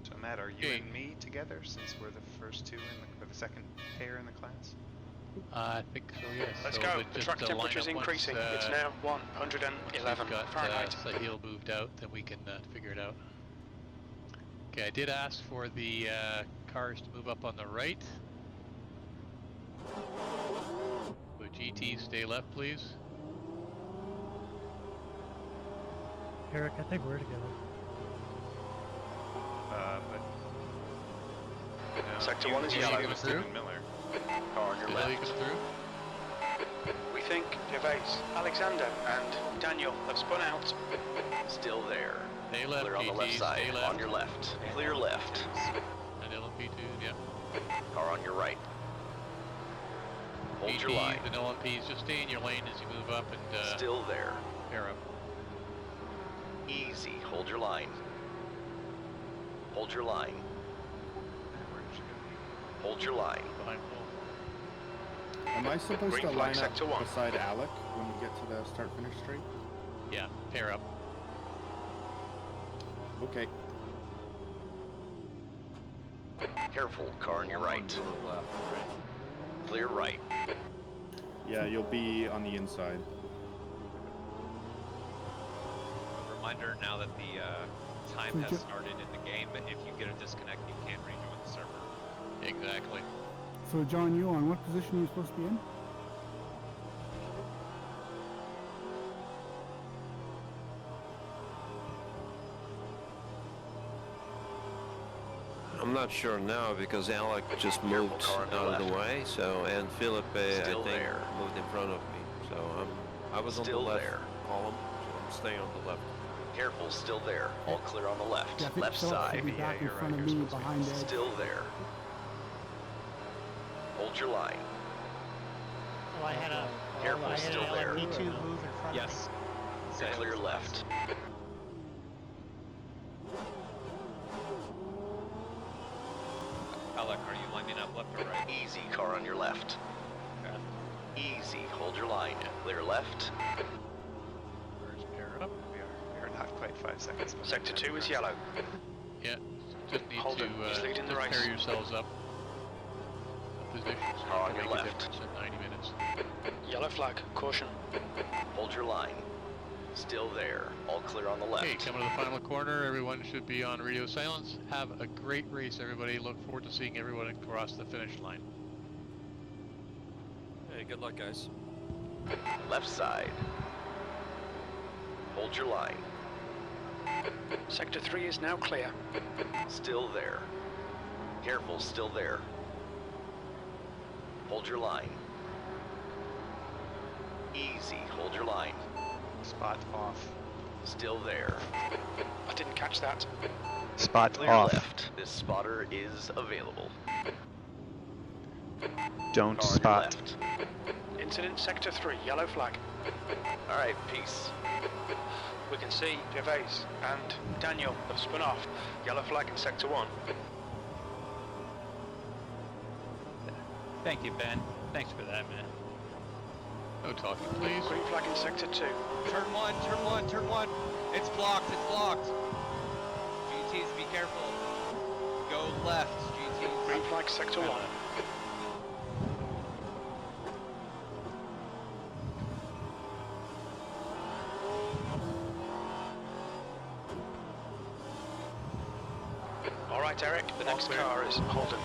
So Matt, are you and me together since we're the first two or the second pair in the class? I think so, yes. Let's so go. but The just track to temperature is line up increasing. once, It's now once 111 we've got Fahrenheit. Sahil moved out, then we can figure it out. Okay, I did ask for the cars to move up on the right. So GT, stay left, please. Eric, I think we're together. But no, Sector you- 1 is you yellow. go with Stephen Miller. Car on your Sahil, you left. come through? We think Gervais, Alexander, and Daniel have spun out. Still there. Stay left, Clear on the GT, left side. stay left. On your left. Clear left. And LMP2, yeah. Car on your right. Hold your GTs line. and LMPs, just stay in your lane as you move up and Still there. pair up. Easy. Hold your line. Hold your line. Hold your line. Am I supposed Green to flag line up sector 1. beside Alec when we get to the start-finish straight? Yeah, pair up. Okay. Careful, car on your right. Clear right. Yeah, you'll be on the inside. A reminder now that the time has started in the game, if you get a disconnect, you can't rejoin the server. Exactly. So, John, you on what position are you supposed to be in? I'm not sure now because Alec just moved out of the way, so and Philip I think moved in front of me. So I was on the left column, so I'm staying on the left. Careful, still there. All clear on the left. Yeah, I think Left Philip side. should be back in front of me behind Ed. Still there. Hold your line. Oh, I had a Careful, still there. LMP2 move in front Yes. of You're clear left. Alec, are you lining up left or right? Easy, car on your left. Okay. Easy, hold your line. Clear left. Where's pair up? We are not quite 5 seconds behind. Sector 2 is yellow. Yeah, just need Holden is to leading the just race. pair yourselves up. A position so Car you on can your make a left. difference in 90 minutes. Yellow flag, caution. Hold your line. Still there. All clear on the left. Okay, coming to the final corner. Everyone should be on radio silence. Have a great race, everybody. Look forward to seeing everyone across the finish line. Hey, good luck, guys. Left side. Hold your line. Sector 3 is now clear. Still there. Careful, still there. Hold your line. Easy, hold your line. Spot off. Still there. I didn't catch that. Spot Clear off. left. This spotter is available. Don't Car on your spot. left. Incident Sector 3, yellow flag. Alright, peace. We can see Gervais and Daniel have spun off. Yellow flag in Sector 1. Thank you, Ben. Thanks for that, man. No talking, please. Green flag in Sector 2. Turn one, turn one, turn one. It's blocked, it's blocked. GTs, be careful. Go left, GTs. Green flag Sector 1. Alright, Eric, the next car is Holden.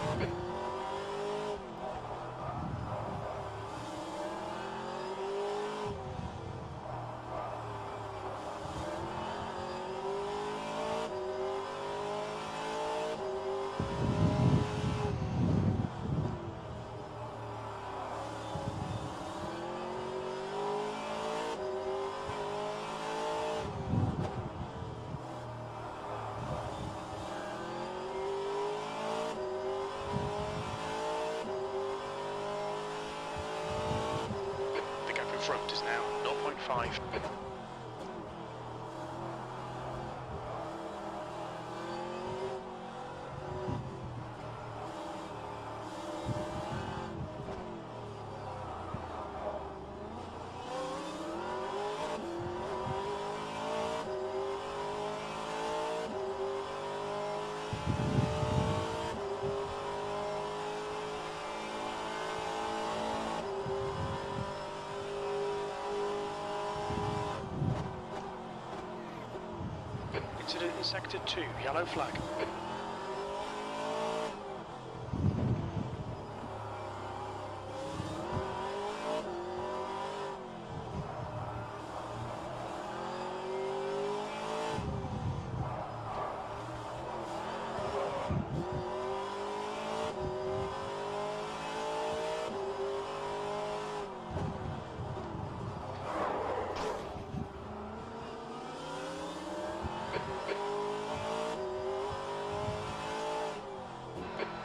The gap in front is now 0.5. Incident in Sector 2, yellow flag.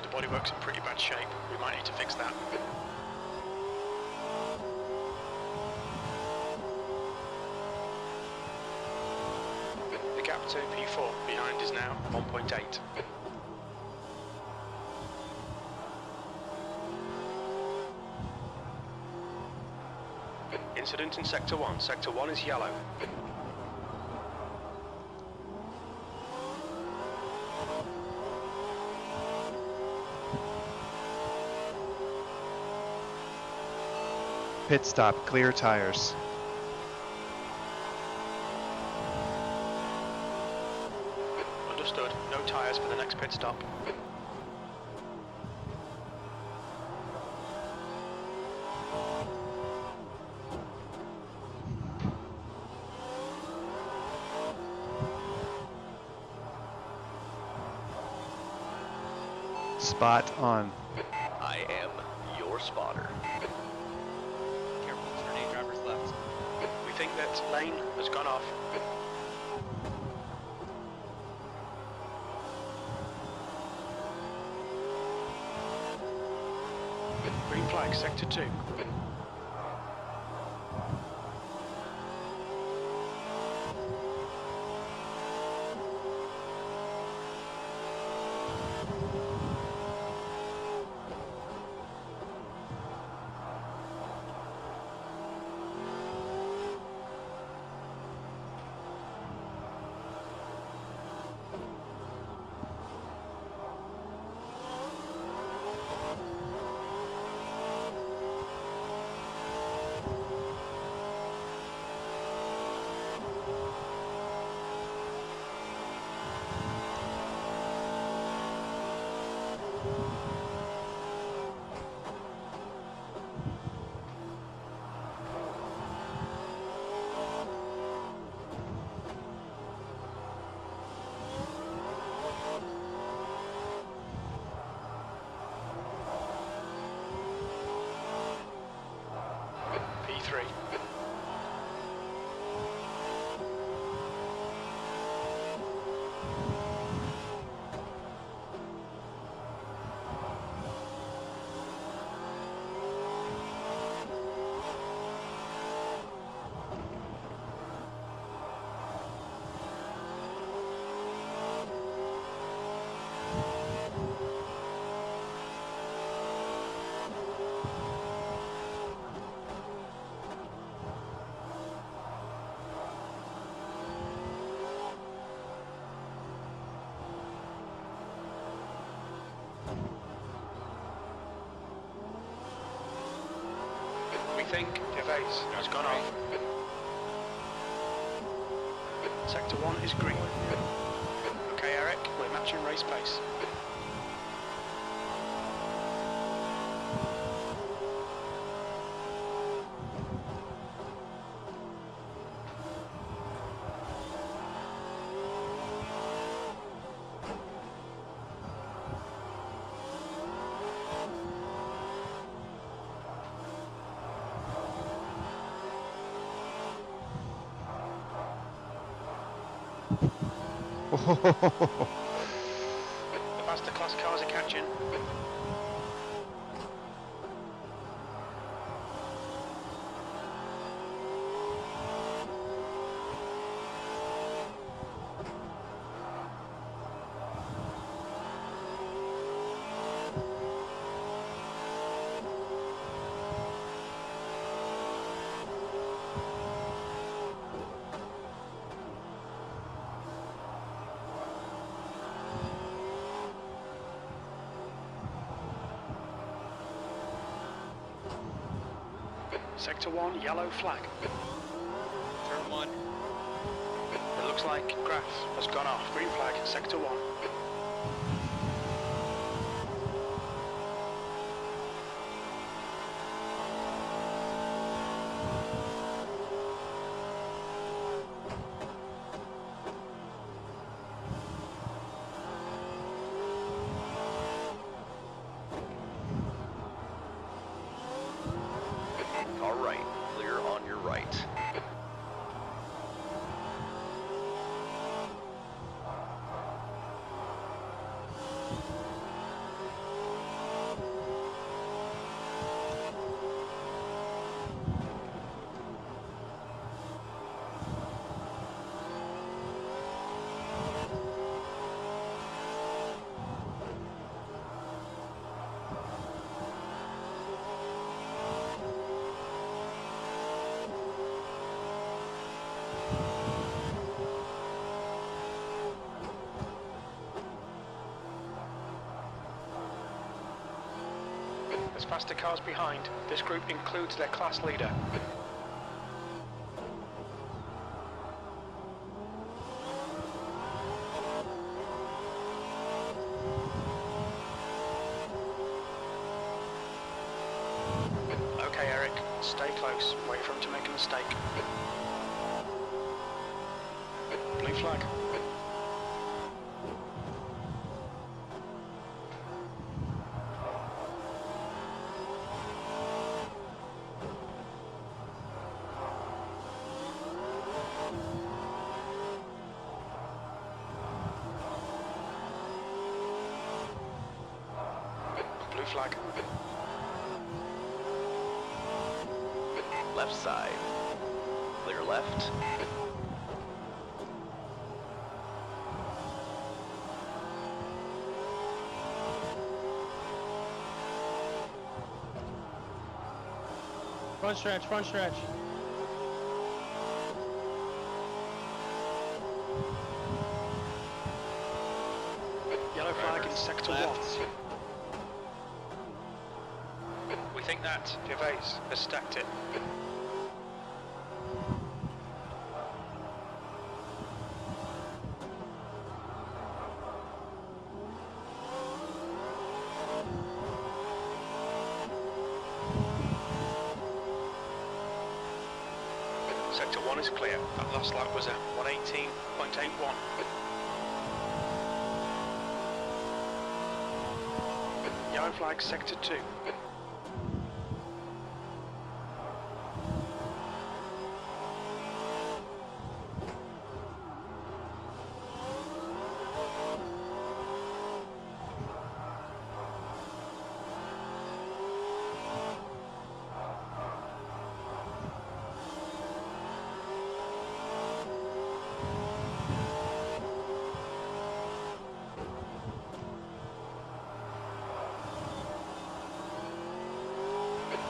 The bodywork's in pretty bad shape. We might need to fix that. The gap to P4 behind is now, 1.8. Incident in Sector 1. Sector 1 is yellow. Pit stop, clear tires. Understood. No tyres for the next pit stop. Spot on. I am your spotter. Careful, turn 8 drivers left. We think that lane has gone off. Green flag, Sector 2. P3. We think Gervais has gone off. Sector 1 is green. Okay, Eric, we're matching race pace. The faster class cars are catching. Sector 1, yellow flag. Turn 1. It looks like Graf has gone off. Green flag, Sector 1. All right, clear on your right. There's faster cars behind. This group includes their class leader. Okay, Eric, stay close. Wait for him to make a mistake. Blue flag. Blue flag. Left side. Clear left. Front stretch, front stretch. Yellow flag in sector 1. We think that Gervais has stacked it. Sector 1 is clear. That last lap was at 118.81. Yellow flag sector 2.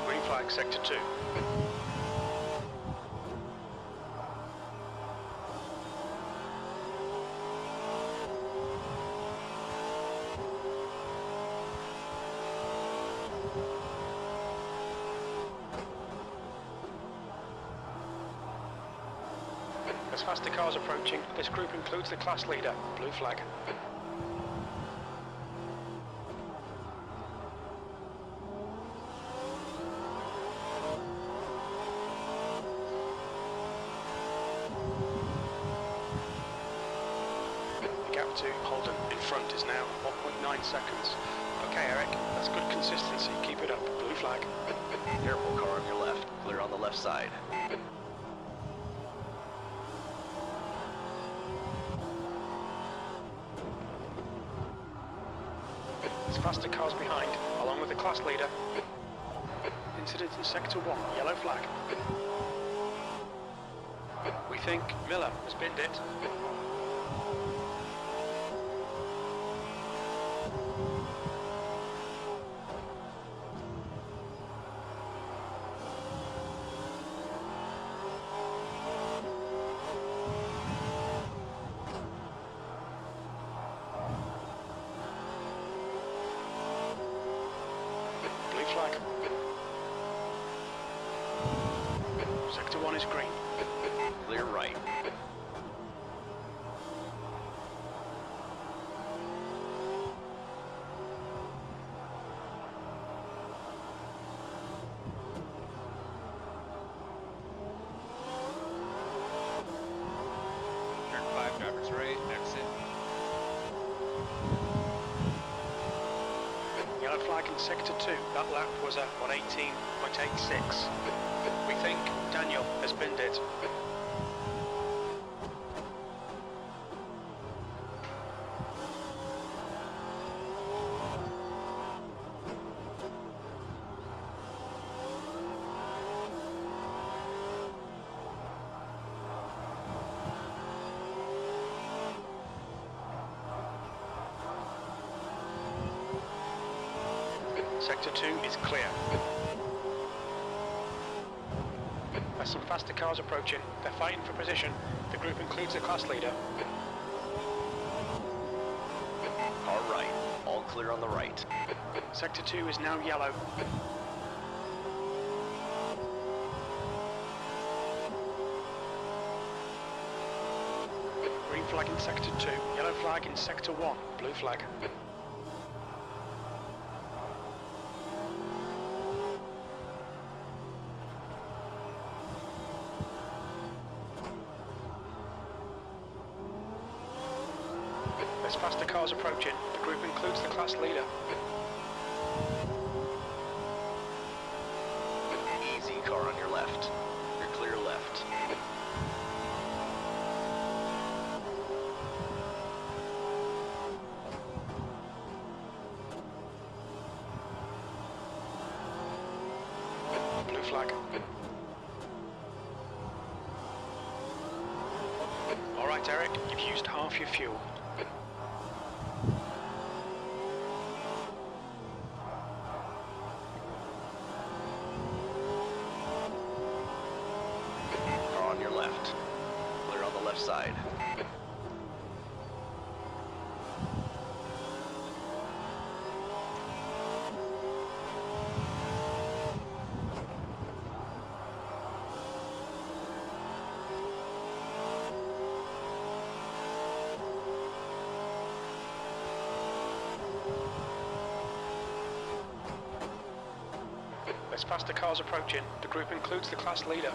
Green flag sector 2. As faster cars approaching, this group includes the class leader, blue flag. The gap to Holden in front is now 1.9 seconds. Okay, Eric, that's good consistency. Keep it up. Blue flag. Careful, car on your left. Clear on the left side. There's faster cars behind, along with the class leader. Incident in sector 1, yellow flag. We think Miller has binned it. Blue flag. Sector 1 is green. Clear right. Turn 5, driver's right, exit. Yellow flag in sector 2. That lap was at 118.86. We think Daniel has binned it. Sector 2 is clear. There's some faster cars approaching. They're fighting for position. The group includes the class leader. Car right. All clear on the right. Sector 2 is now yellow. Green flag in Sector 2, yellow flag in Sector 1, blue flag. There's faster cars approaching. The group includes the class leader. Easy car on your left. You're clear left. Blue flag. Alright Eric, you've used half your fuel. Car on your left. Clear on the left side. There's faster cars approaching. The group includes the class leader.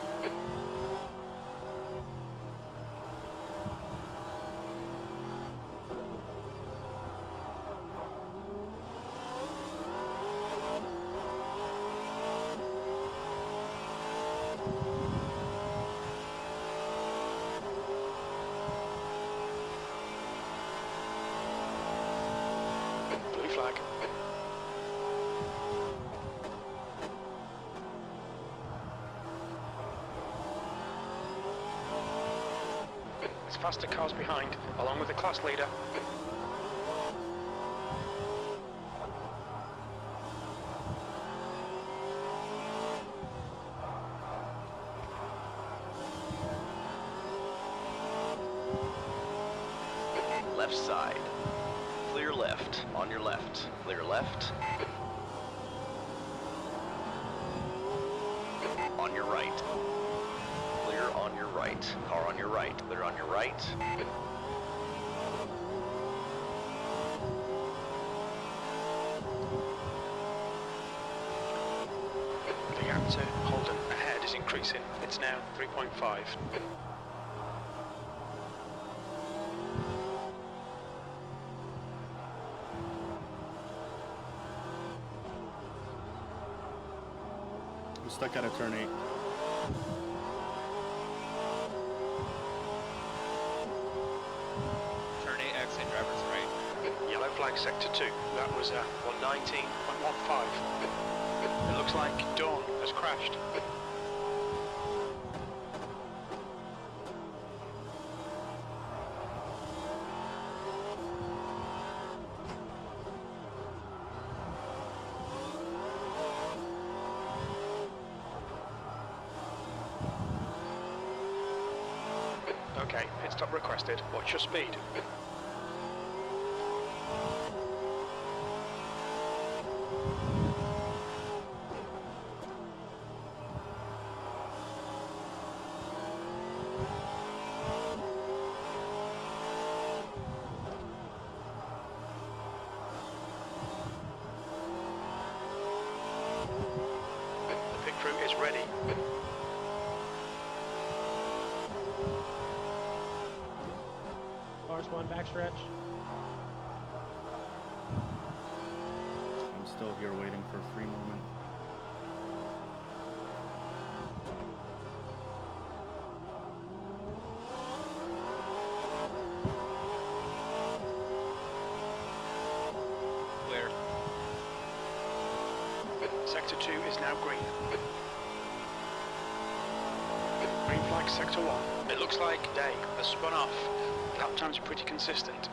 Blue flag. There's faster cars behind, along with the class leader. Left side. Clear left. On your left. Clear left. On your right. Clear on your right. Car on your right. Clear on your right. The gap to Holden ahead is increasing. It's now 3.5. I'm stuck at a turn 8. Turn 8, exit, driver's right. Yellow flag sector 2. That was 119.15. It looks like Dawn has crashed. Okay, pit stop requested. What's your speed? The pit crew is ready. Cars one backstretch. I'm still here waiting for a free moment. Clear. Sector 2 is now green. Green flag sector 1. It looks like Day has spun off. Lap times are pretty consistent.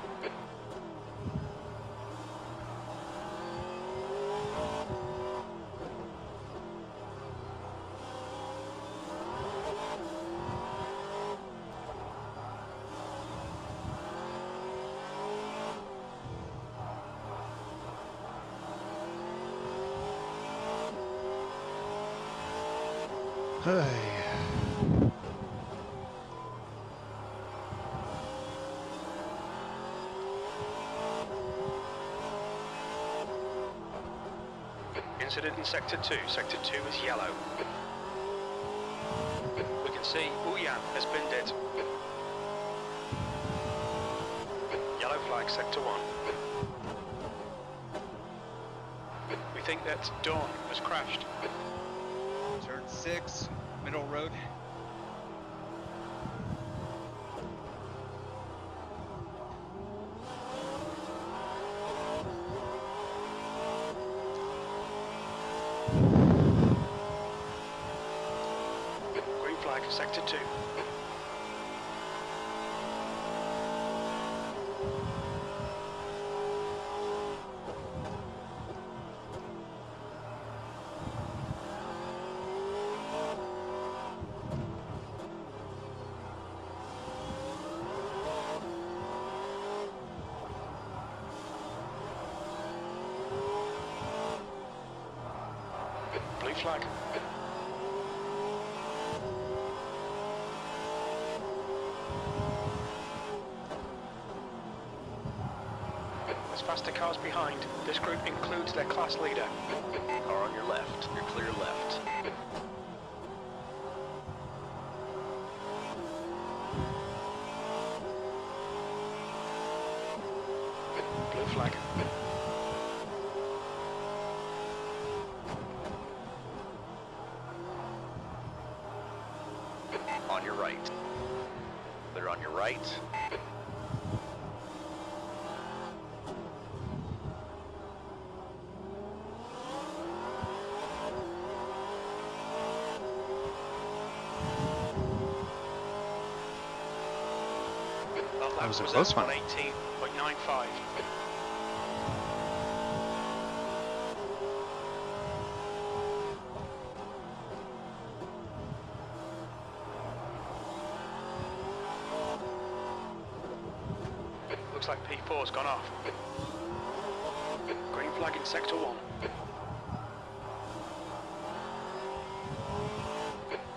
Incident in Sector 2. Sector 2 is yellow. We can see Uyan has binned it. Yellow flag, Sector 1. We think that Dawn has crashed. Turn 6, middle road. Green flag, Sector 2. Blue flag. There's faster cars behind. This group includes their class leader. Car on your left. You're clear left. Blue flag. On your right. Clear on your right. That was a close one. 118.95. Looks like P4's gone off. Green flag in Sector 1.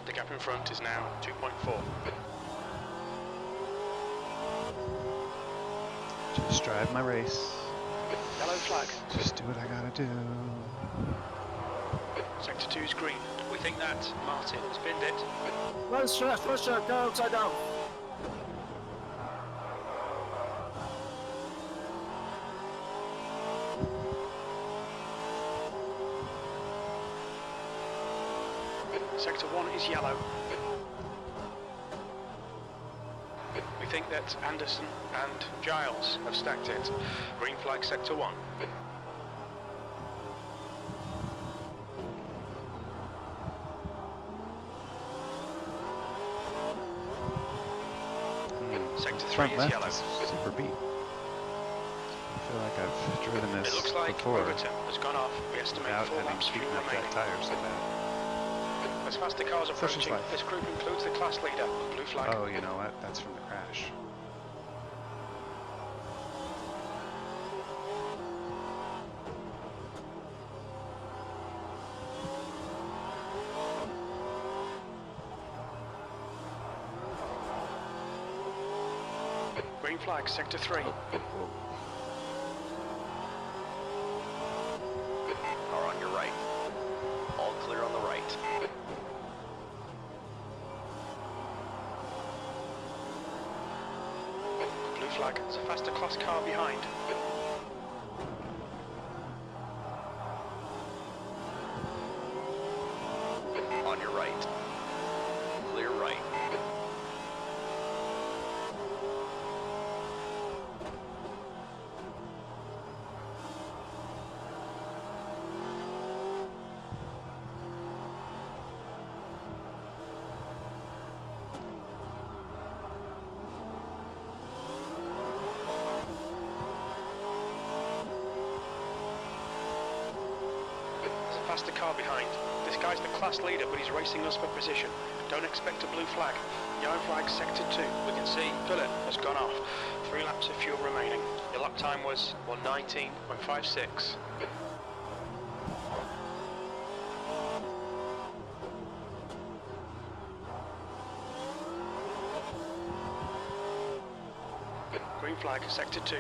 The gap in front is now 2.4. Just drive my race. Yellow flag. Just do what I gotta do. Sector 2 is green. We think that Martin has binned it. First shot, go upside down. Sector 1 is yellow. We think that Anderson and Giles have stacked it. Green flag, Sector 1. Sector 3 Front is left yellow. is super beat. I feel like I've driven this It looks like before Overton has gone off. We estimate without 4 having laps fuel beaten up remaining. that tire so bad. As faster cars Such is approaching, life. this group includes the class leader. Blue flag. Oh, you know what? That's from the crash. Green flag, Sector 3. Car on your right. All clear on the right. Blue flag. There's a faster class car behind. On your right. Clear right. There's a faster car behind. This guy's the class leader, but he's racing us for position. Don't expect a blue flag. Yellow flag, Sector 2. We can see Philip has gone off. 3 laps of fuel remaining. Your lap time was 119.56. flag, sector 2.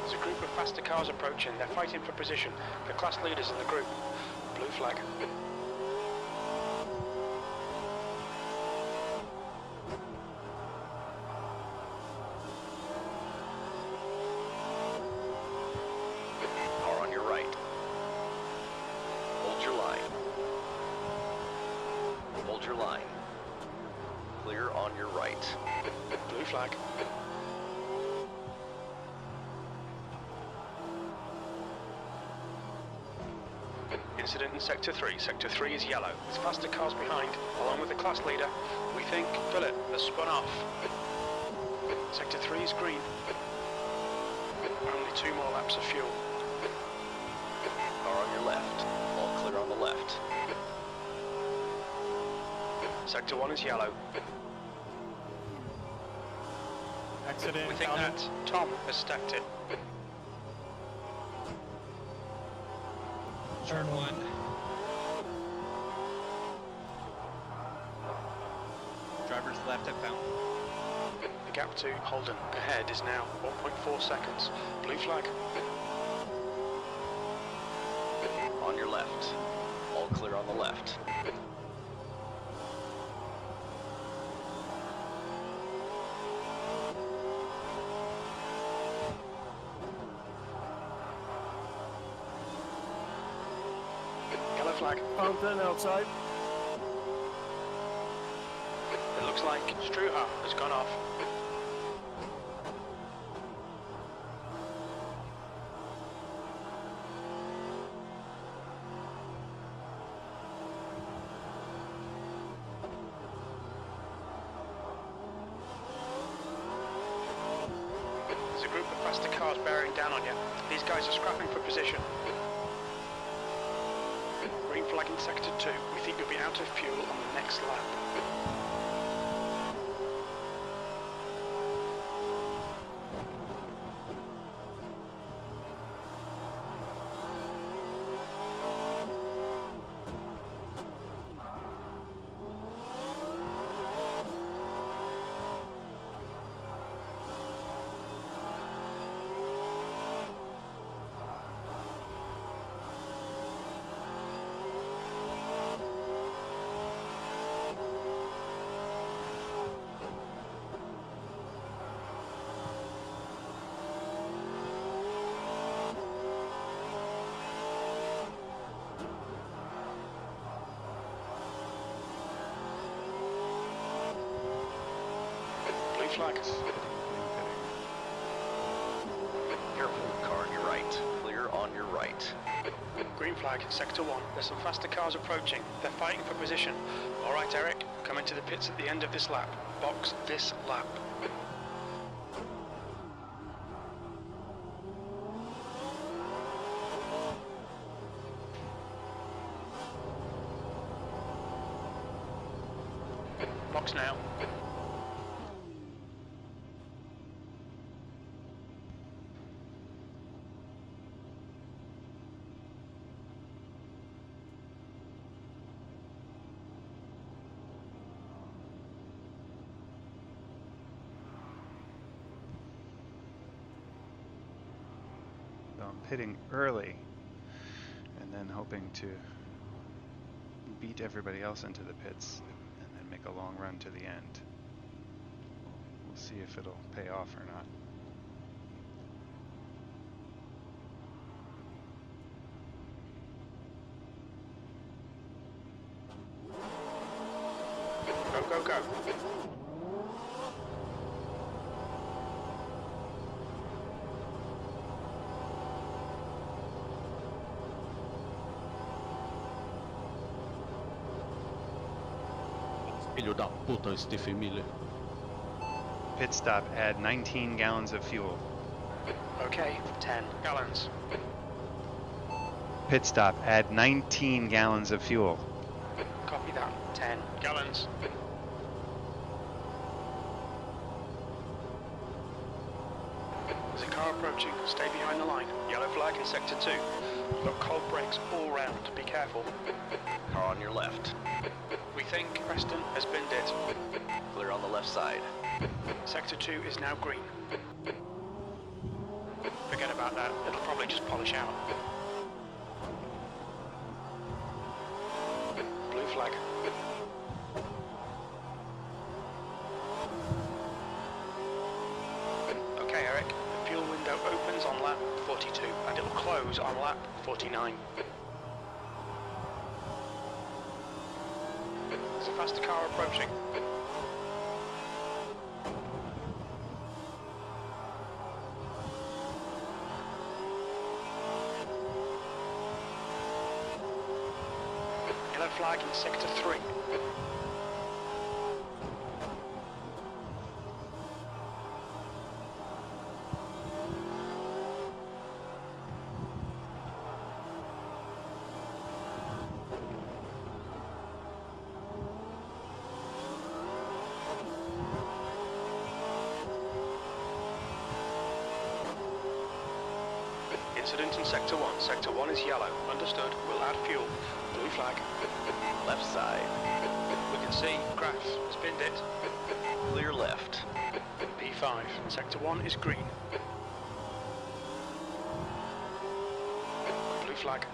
There's a group of faster cars approaching. They're fighting for position. The class leaders in the group. Blue flag. Car on your right. Hold your line. Hold your line. Clear on your right. Blue flag. Incident in Sector 3. Sector 3 is yellow. There's faster cars behind, along with the class leader. We think Philip has spun off. Sector 3 is green. Only 2 more laps of fuel. Car on your left. All clear on the left. Sector 1 is yellow. Accident. We think that Tom has stacked it. Turn 1. Driver's left at fountain. The gap to Holden ahead is now 1.4 seconds. Blue flag. On your left. All clear on the left. Yellow flag. Fountain outside. It looks like Struha has gone off. There's a group of faster cars bearing down on you. These guys are scrapping for position. Green flag in sector 2. We think you'll be out of fuel on the next lap. Blue flag. Careful, car on your right. Clear on your right. Green flag, sector 1. There's some faster cars approaching. They're fighting for position. All right, Eric, come into the pits at the end of this lap. Box this lap. Box now. So I'm pitting early and then hoping to beat everybody else into the pits and then make a long run to the end. We'll see if it'll pay off or not. Go, go, go. Filho da puta, Stephen Miller. Pit stop, add 19 gallons of fuel. Okay, 10 gallons. Pit stop, add 19 gallons of fuel. Copy that. 10 gallons. There's a car approaching. Stay behind the line. Yellow flag in sector 2. You've got cold brakes all round. Be careful. Car on your left. We think Preston has binned it. Clear on the left side. Sector 2 is now green. Forget about that. It'll probably just polish out. Blue flag. Okay, Eric. The fuel window opens on lap 42 and it'll close on lap 49. There's a faster car approaching. Yellow flag in sector 3. Incident in Sector 1. Sector 1 is yellow. Understood. We'll add fuel. Blue flag. Left side. We can see Graf has binned it. Clear left. P5. Sector 1 is green. Blue flag.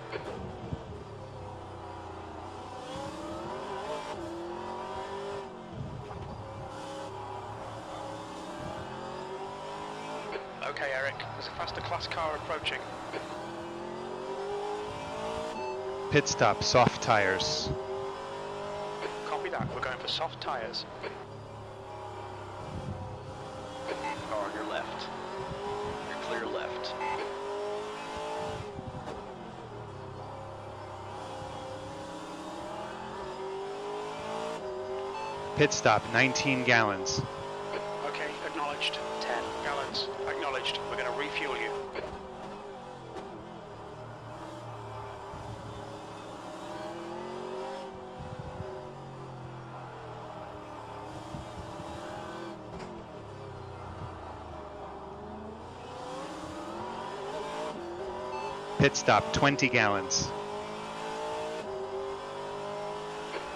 Okay, Eric. There's a faster class car approaching. Pit stop, soft tires. Copy that. We're going for soft tyres. Car on your left. You're clear left. Pit stop, 19 gallons. Okay, acknowledged. 10 gallons. Acknowledged. We're going to refuel you. Pit stop, 20 gallons.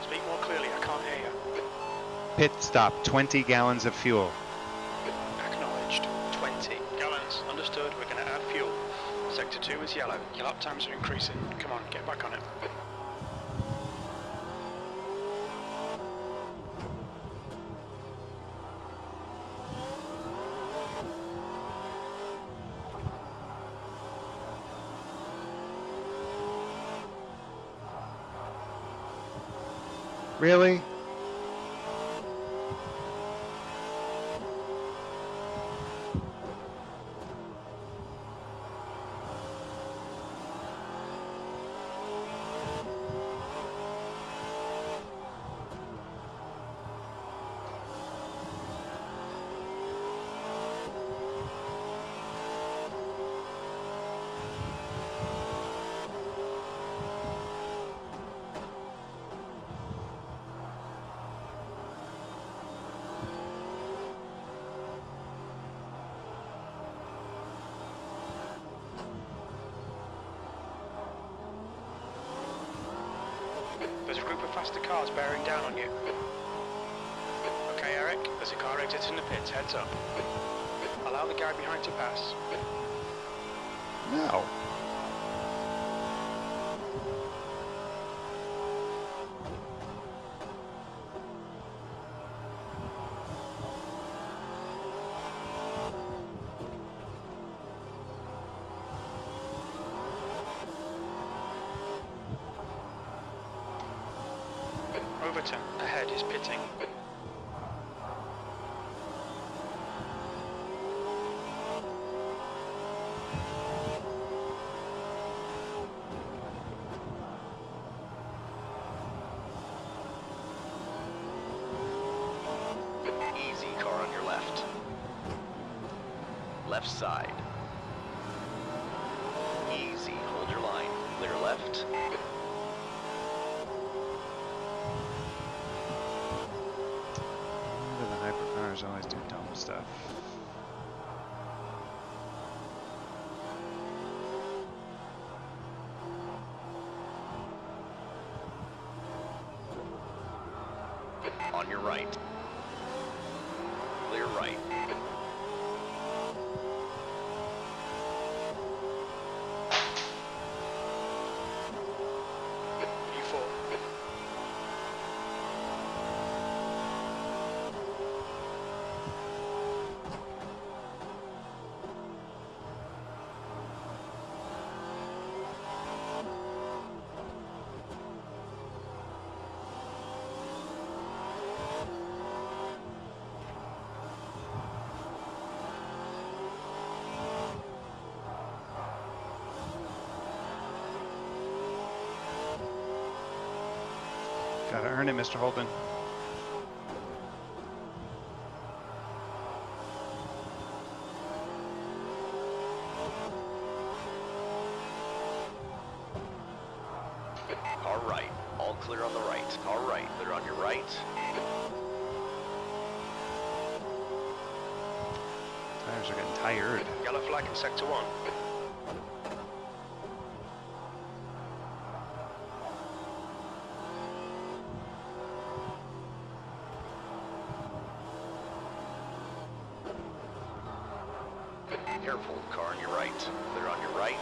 Speak more clearly. I can't hear you. Pit stop, 20 gallons of fuel. Acknowledged. 20 gallons. Understood. We're going to add fuel. Sector 2 is yellow. Your lap times are increasing. Come on, get back on it. Really? There's a group of faster cars bearing down on you. Okay, Eric, there's a car exiting the pits. Heads up. Allow the guy behind to pass. No. Overton, ahead is pitting. Easy, car on your left. Left side. Easy, hold your line. Clear left. The hypercars always do dumb stuff. on your right. Clear right. P4. Gotta earn it, Mr. Holden. Car right. All clear on the right. Car right. Clear on your right. Tires are getting tired. Yellow flag in sector 1. Careful, car on your right. Clear on your right.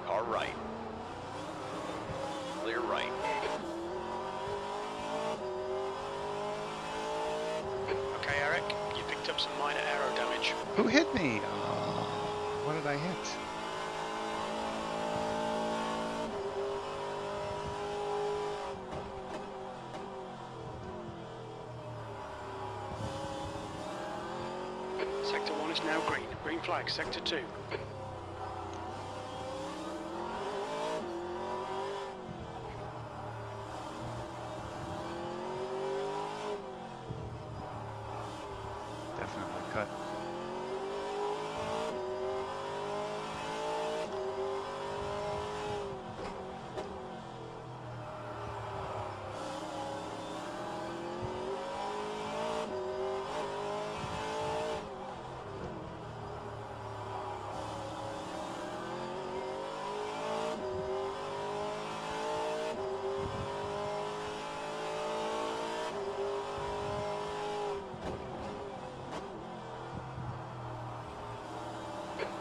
Car right. Clear right. Okay, Eric, you picked up some minor aero damage. Who hit me? Oh, what did I hit? Sector 1 is now green. Green flag, sector 2. Definitely cut.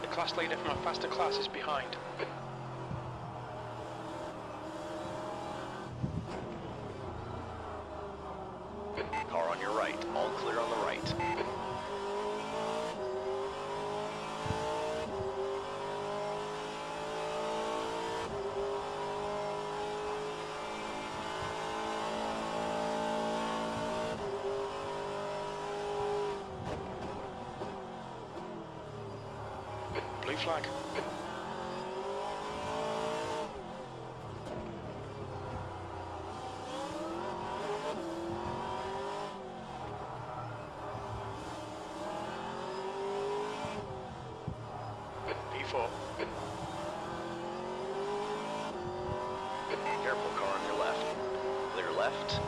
The class leader from a faster class is behind. Car on your right. All clear on the right. Blue flag. P4. Careful, car on your left. Clear left.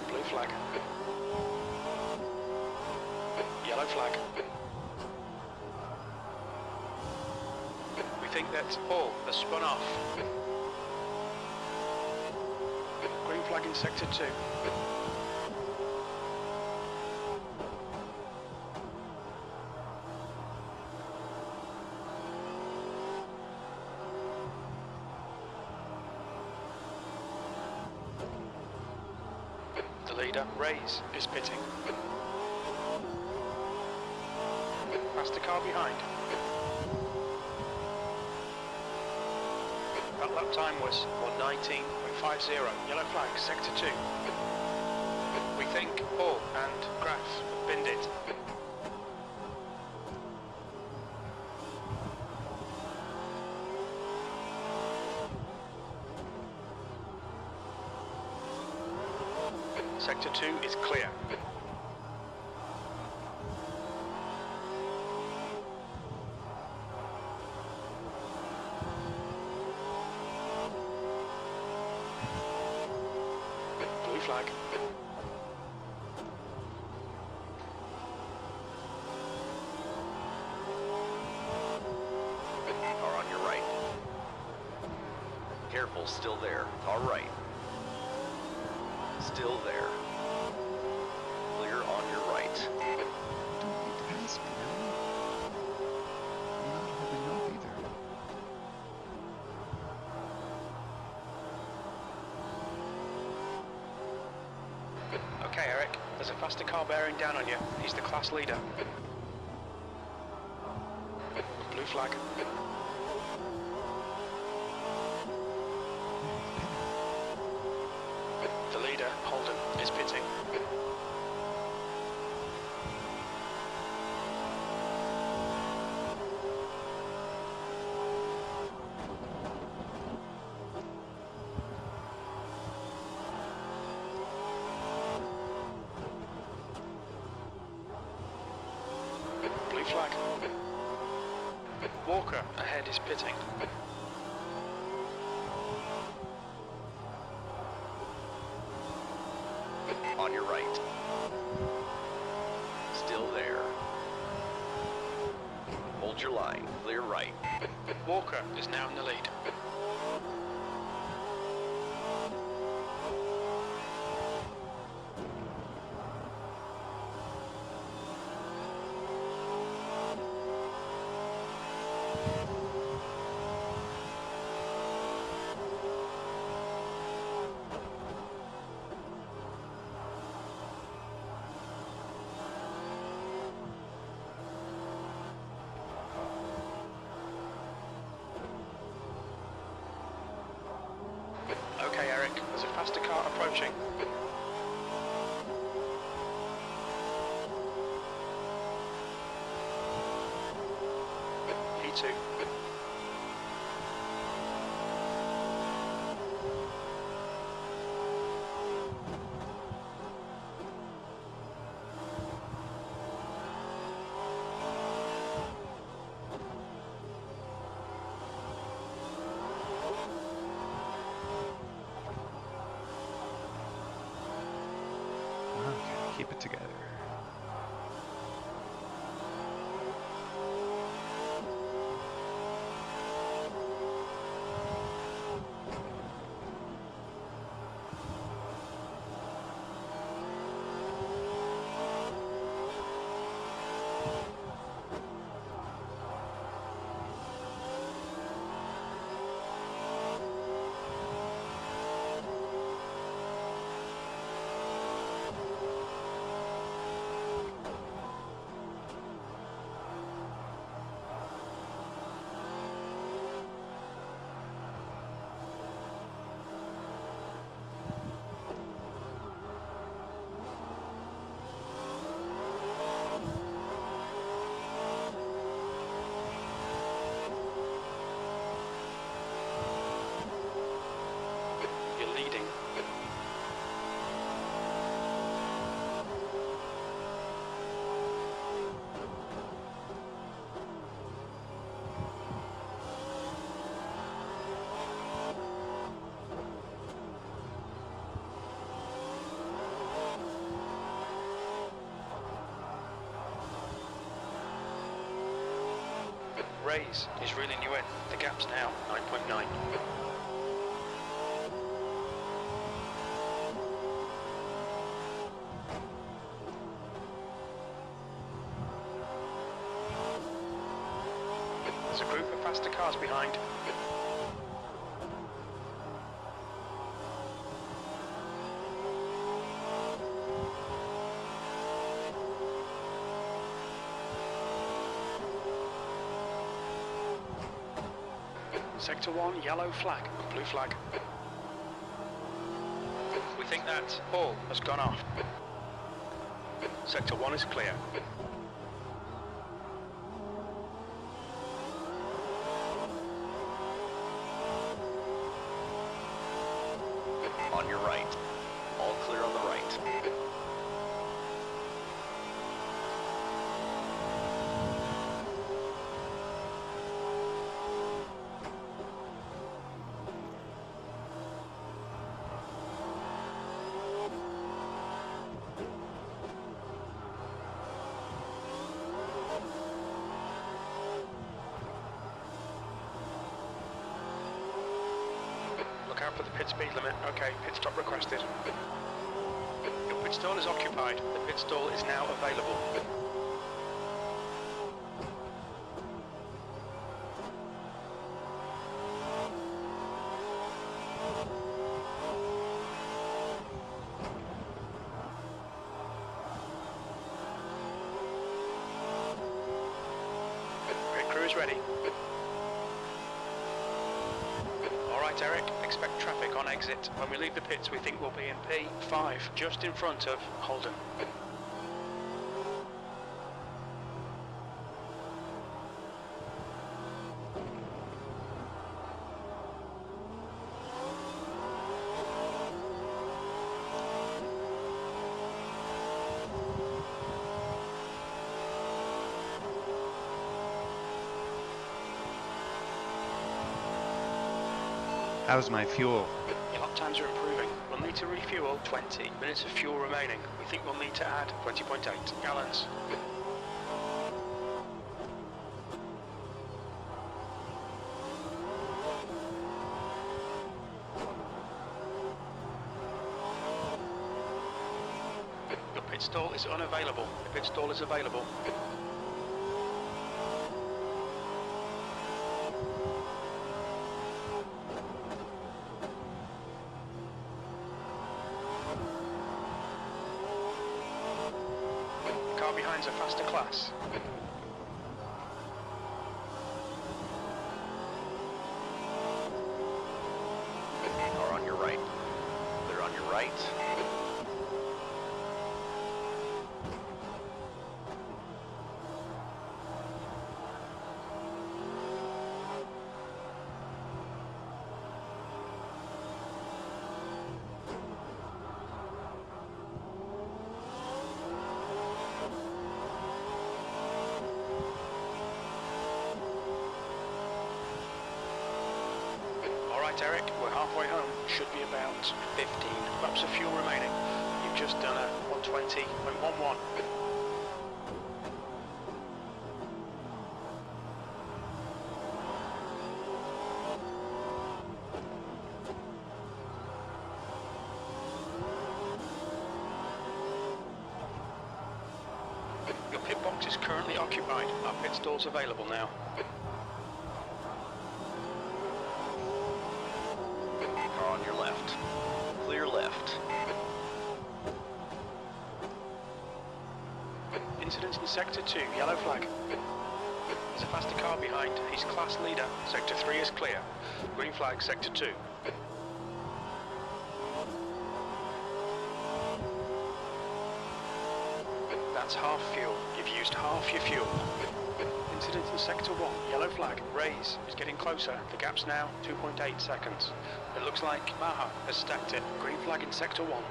Blue flag. Yellow flag. We think that's all. They're spun off. flag in sector 2. The leader, Rays, is pitting. Faster car behind. That lap time was 1:19.50. Yellow flag, sector 2. We think Paul and Graf have binned it. Sector 2 is clear. Blue flag. Car on your right. Careful, still there. Car right. Still there. Clear on your right. Don't need to pass me now. I'm not holding off either. Okay, Eric, there's a faster car bearing down on you. He's the class leader. Blue flag. The leader, Holden, is pitting. Blue flag. Walker ahead is pitting. On your right. Still there. Hold your line. Clear right. Walker is now in the lead. Okay, Eric, there's a faster car approaching. P2. Okay, keep it together. You're leading. Rays is reeling you in. The gap's now 9.9. There's a group of faster cars behind. Sector 1, yellow flag, blue flag. We think that all has gone off. Sector 1 is clear. On your right. All clear on the right. Look out for the pit speed limit. Okay, pit stop requested. Your pit stall is occupied. The pit stall is now available. Pit crew is ready. Alright Eric, expect traffic on exit. When we leave the pits we think we'll be in P5, just in front of Holden. How's my fuel? Your lap times are improving. We'll need to refuel 20 minutes of fuel remaining. We think we'll need to add 20.8 gallons. Your pit stall is unavailable. The pit stall is available. Car behind's a faster class. Car on your right. Clear on your right. Alright Eric, we're halfway home. Should be about 15 laps of fuel remaining. You've just done a 120.11. Your pit box is currently occupied. Our pit stall's available now. Car on your left. Clear left. Incident in Sector 2, yellow flag. There's a faster car behind. He's class leader. Sector 3 is clear. Green flag, Sector 2. That's half fuel. You've used half your fuel. Incident in Sector 1, yellow flag. Raise is getting closer. The gap's now 2.8 seconds. It looks like Maha has stacked it. Green flag in Sector 1.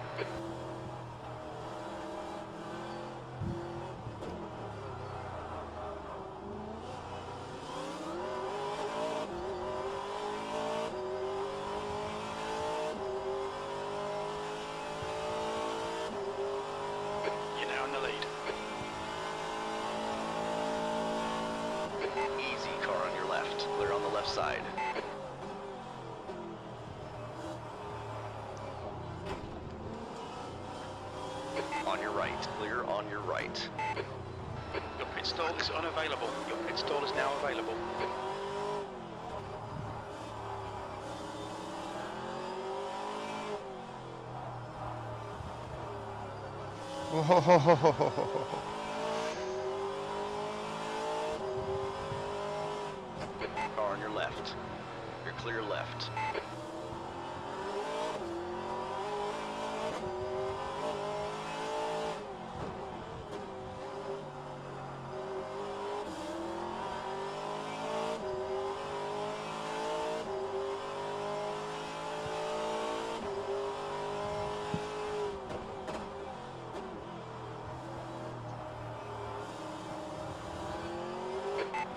You're now in the lead. Easy, car on your left. Clear on the left side. On your right. Clear on your right. Your pit stall is unavailable. Your pit stall is now available. Oh, Car on your left. You're clear left.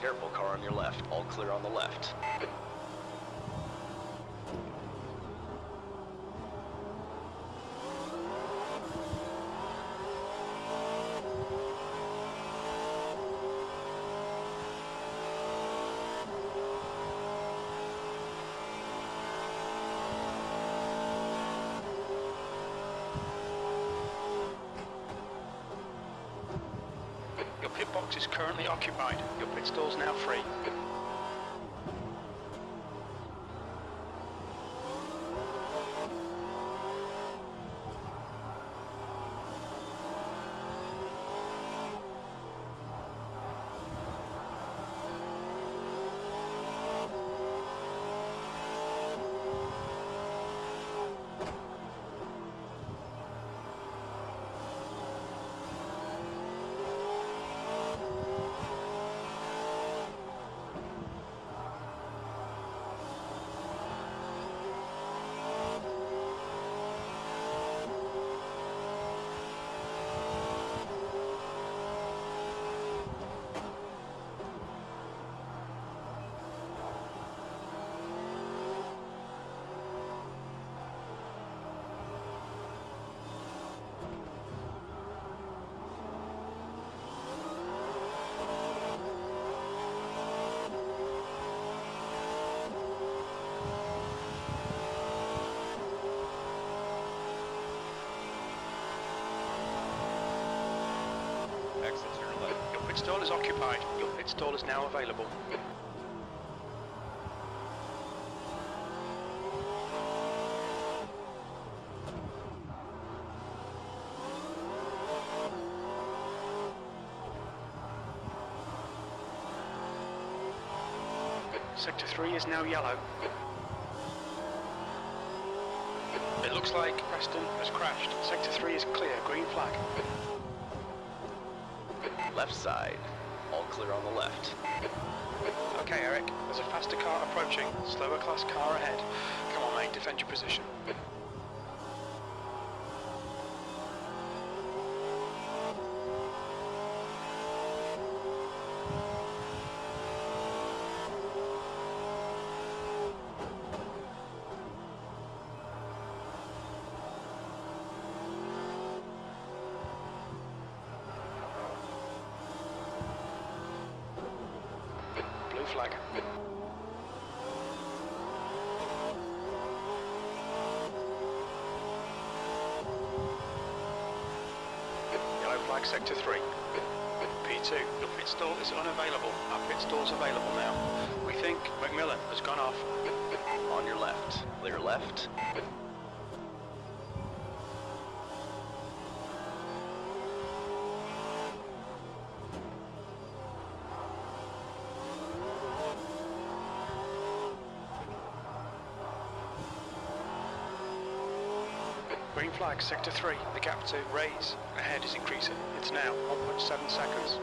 Careful, car on your left. All clear on the left. Your pit box is currently occupied. Your pit stall's now free. Exit, turn left. Your pit stall is occupied. Your pit stall is now available. Sector 3 is now yellow. It looks like Preston has crashed. Sector 3 is clear. Green flag. Left side. All clear on the left. Okay, Eric. There's a faster car approaching. Slower class car ahead. Come on, mate. Defend your position. Blue flag. Yellow flag, sector 3. P2, your pit stall is unavailable. Our pit stall's available now. We think McMillan has gone off. On your left. Clear left. Green flag, sector 3. The gap to raise ahead is increasing. It's now 1.7 seconds.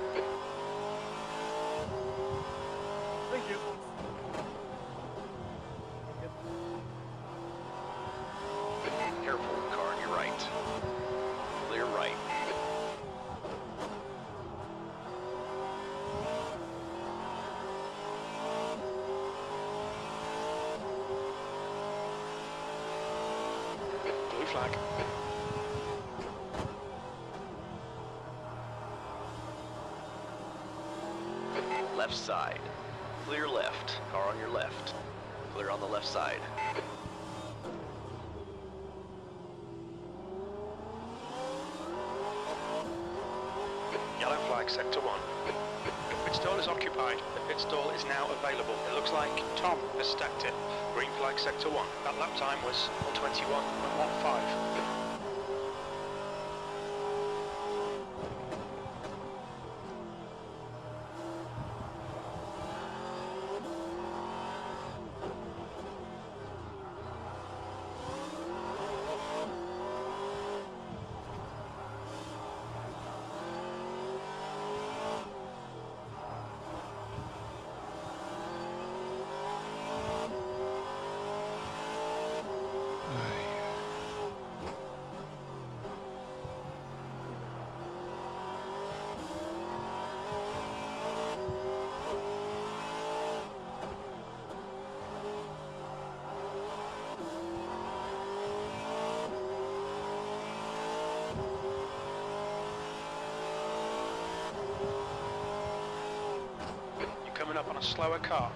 Thank you. Careful, car on your right. Clear right. Blue flag. Left side. Clear left. Car on your left. Clear on the left side. Yellow flag, sector 1. The pit stall is occupied. The pit stall is now available. It looks like Tom has stacked it. Green flag, sector 1. That lap time was 1:21.15. slower car.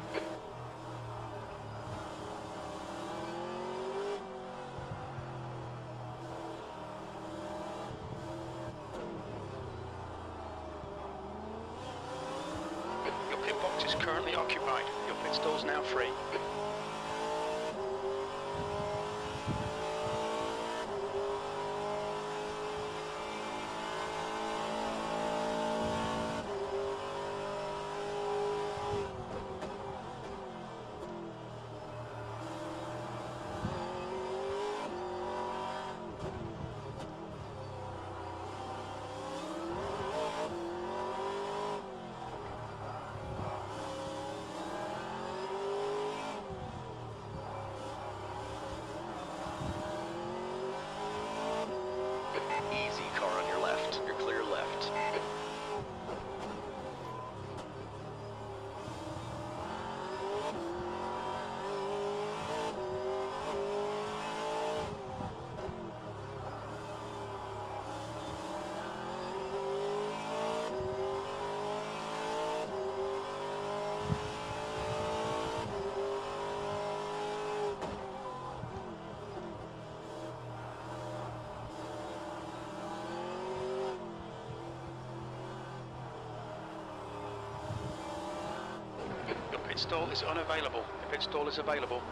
Your pit box is currently occupied. Your pit stall's now free. Easy, car on your left. You're clear left. Your pit stall is unavailable. Your pit stall is available.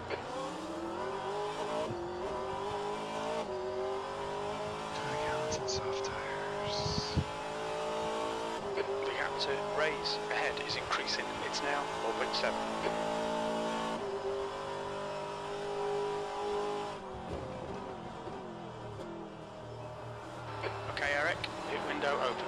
Gallons and soft tires. The gap to raise ahead is increasing. It's now 4.7. Okay, Eric, pit window open.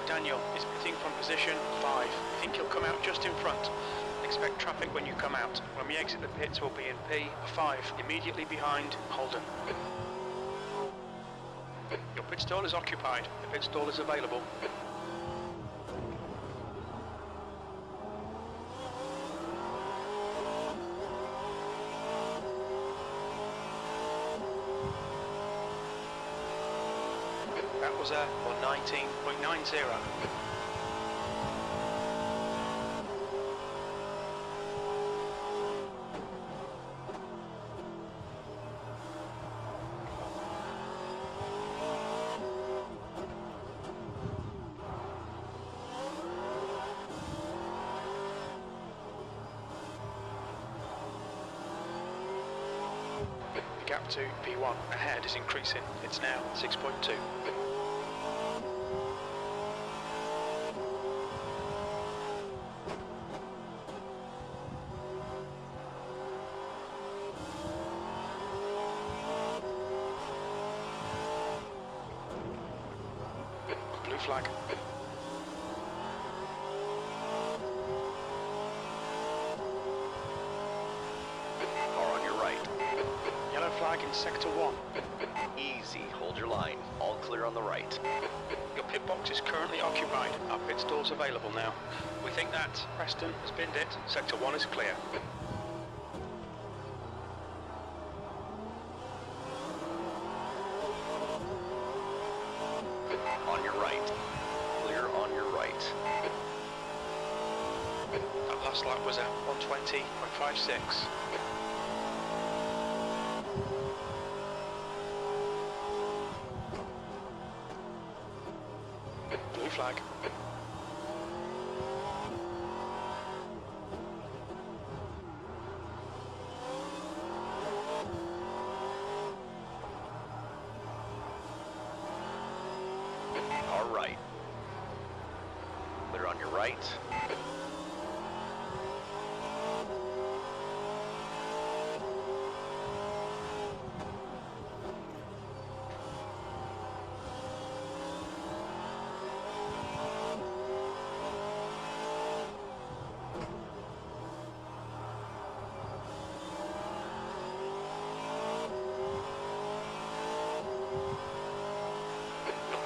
Daniel is pitting from position 5. I think he'll come out just in front. Expect traffic when you come out. When we exit the pits, we'll be in P5, immediately behind Holden. Your pit stall is occupied. The pit stall is available. That was a 119.90. The gap to P1 ahead is increasing. It's now 6.2. Blue flag. Car on your right. Yellow flag in sector 1. Easy, hold your line. All clear on the right. Your pit box is currently occupied. Our pit stall's available now. We think that Preston has binned it. Sector 1 is clear. On your right. Clear on your right. That last lap was at 120.56. Blue flag. All right. Clear on your right.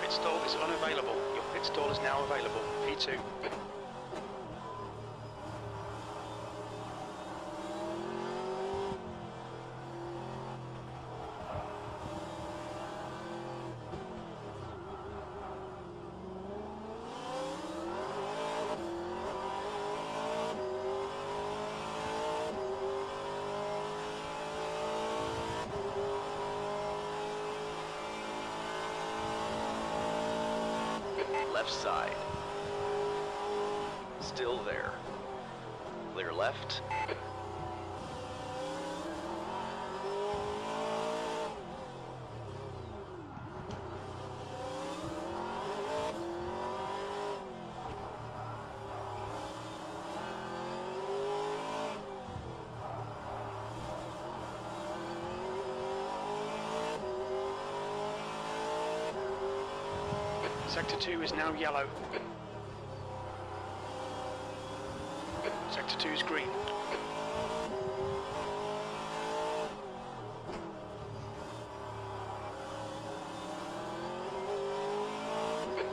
pit stall is unavailable. Your pit stall is now available. P2. Left side. Still there. Clear left. Sector 2 is now yellow. Sector 2 is green.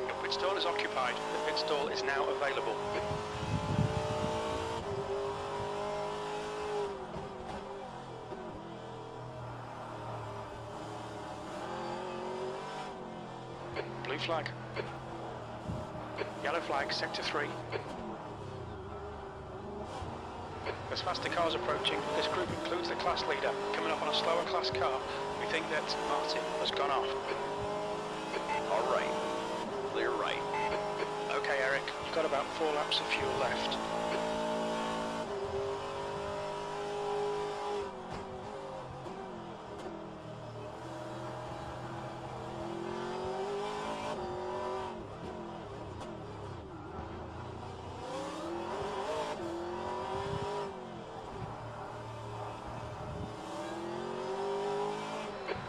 Your pit stall is occupied. The pit stall is now available. Blue flag. Yellow flag, sector 3. There's faster cars approaching. This group includes the class leader. Coming up on a slower class car. We think that Martin has gone off. All right. Clear right. Okay, Eric. You've got about 4 laps of fuel left.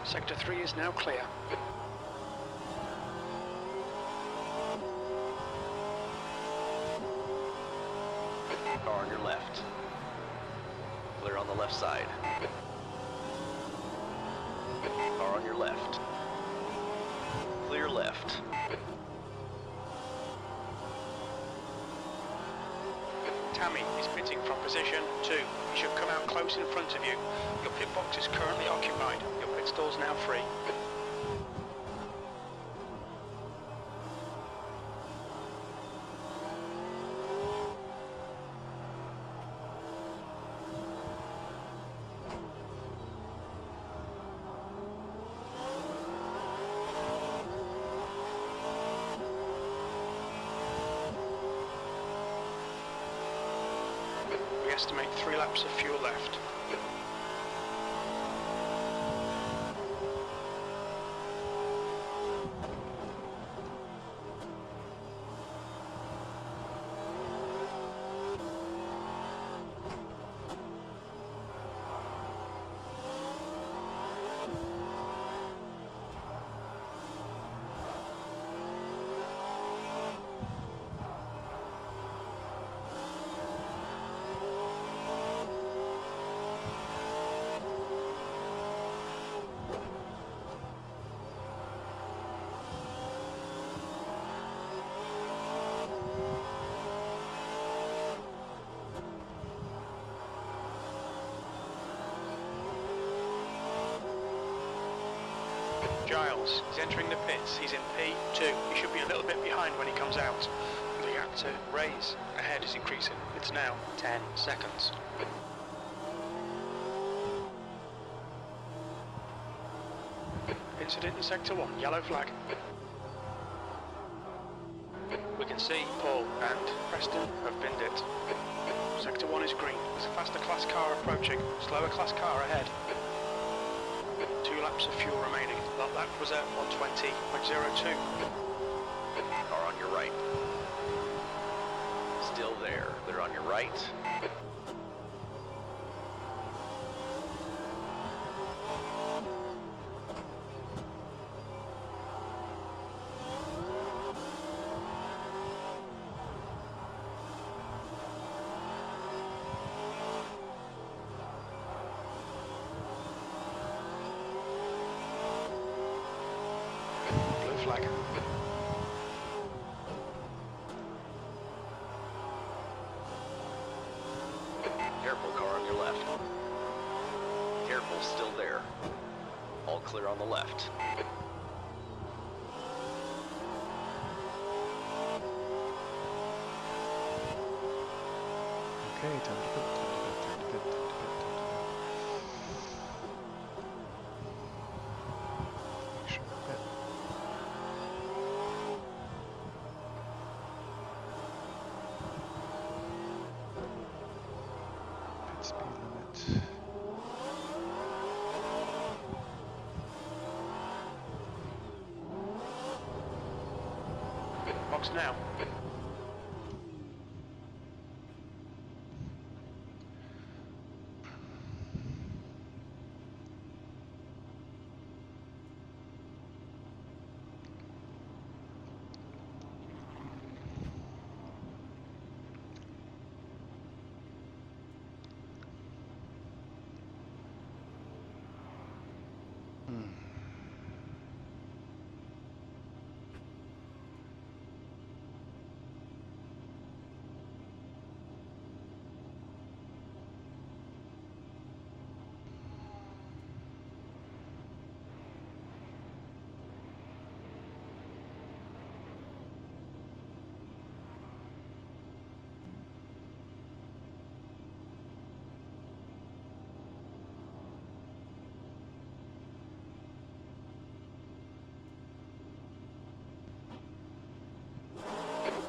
Sector 3 is now clear. Car on your left. Clear on the left side. Car on your left. Clear left. Tammy is pitting from position 2. He should come out close in front of you. Your pit box is currently occupied. Your pit stall's now free. We estimate 3 laps of fuel left. Giles is entering the pits. He's in P2. He should be a little bit behind when he comes out. The gap to raise ahead is increasing. It's now 10 seconds. Incident in Sector 1, yellow flag. We can see Paul and Preston have binned it. Sector 1 is green. There's a faster class car approaching. Slower class car ahead. 2 laps of fuel remaining. That lap was at 120.02. Car on your right. Still there. Clear on your right. Blue flag. on the left. Okay, time to pit, time to pit, time to pit, time to pit, time to pit. Make sure to pit. Pit speed limit. Box now.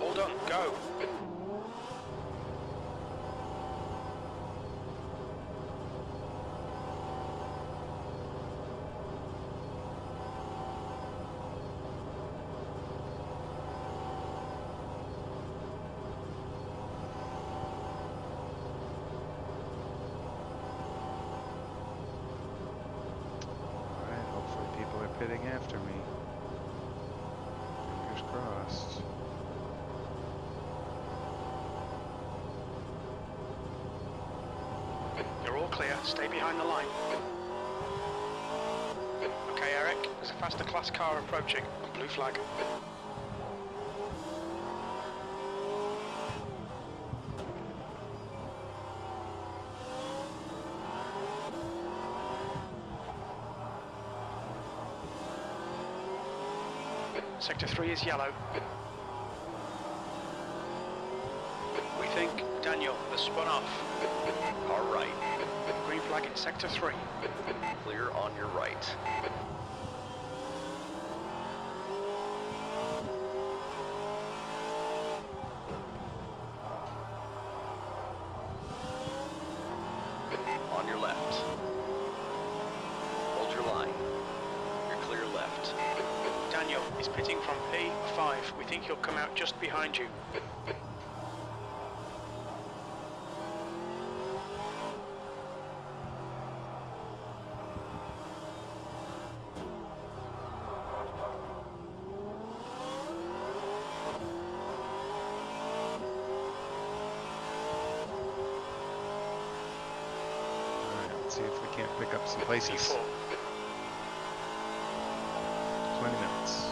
All done, go. Alright, hopefully people are pitting after me. Fingers crossed. You're all clear, stay behind the line. Okay, Eric, there's a faster class car approaching. Blue flag. Sector 3 is yellow. We think Daniel has spun off. Car right. Green flag in Sector 3. Clear on your right. On your left. Hold your line. You're clear left. Daniel is pitting from P5. We think he'll come out just behind you. Alright, let's see if we can't pick up some places. P4. 20 minutes.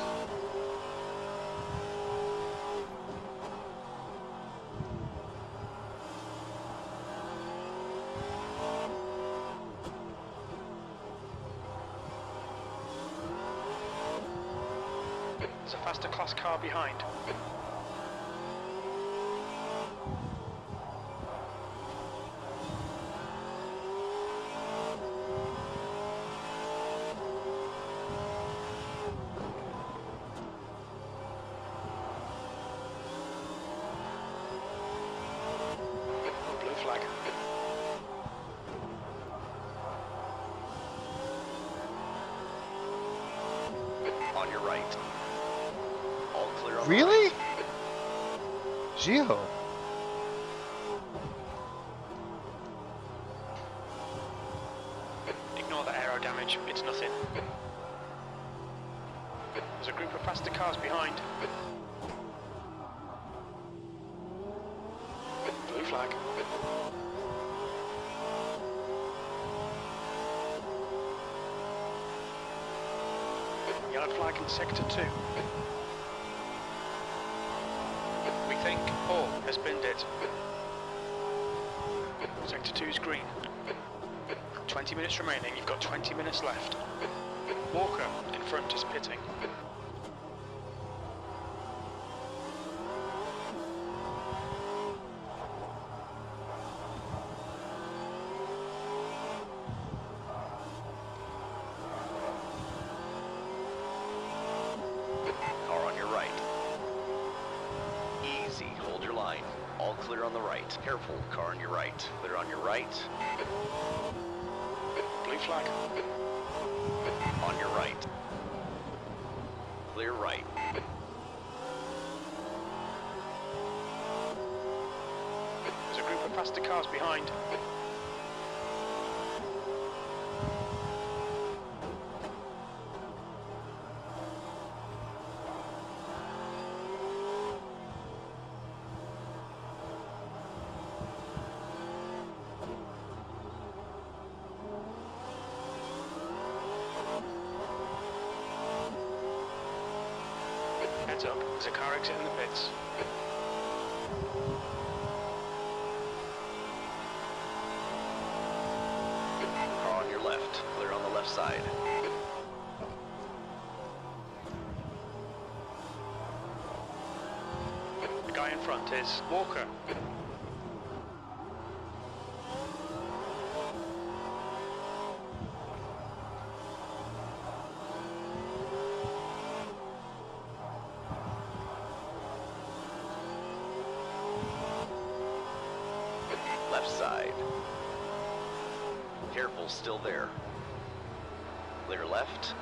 There's a faster class car behind. Blue flag. On your right. All clear on Really? the right. Gio. Ignore the aero damage, it's nothing. There's a group of faster cars behind. Blue flag. Yellow flag in Sector 2. We think Paul has binned it. Sector 2 is green. 20 minutes remaining, you've got 20 minutes left. Walker in front is pitting. Car on your right. Easy, hold your line. All clear on the right. Careful, car on your right. Clear on your right. Blue flag. On your right. Clear right. There's a group of faster cars behind. Heads up, there's a car exiting the pits. Car on your left. Clear on the left side. The guy in front is Walker. Left side. Careful, still there. Clear left.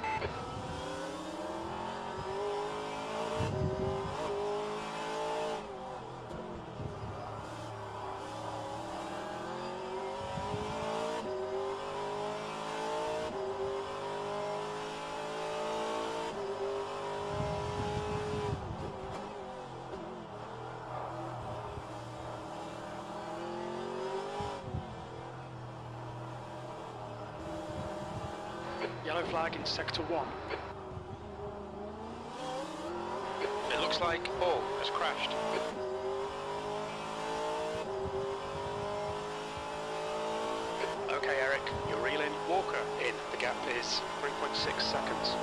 Yellow flag in sector 1. It looks like Hall has crashed. Okay, Eric, you're reeling. Walker in. The gap is 3.6 seconds.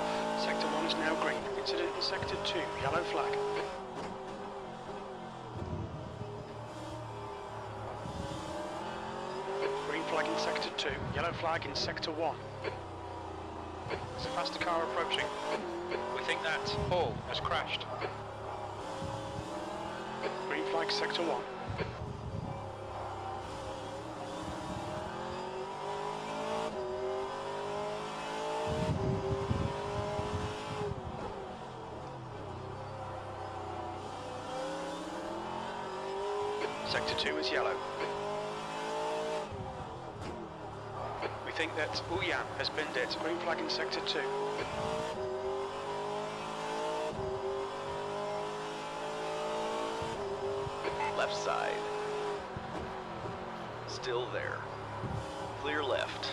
Sector 1 is now green. Incident in sector 2. Yellow flag. Green flag in sector 2. Yellow flag in sector 1. There's a faster car approaching. We think that Hall has crashed. Green flag sector 1. Sector 2 is yellow. We think that Uyan has binned it. Green flag in sector 2. Left side. Still there. Clear left.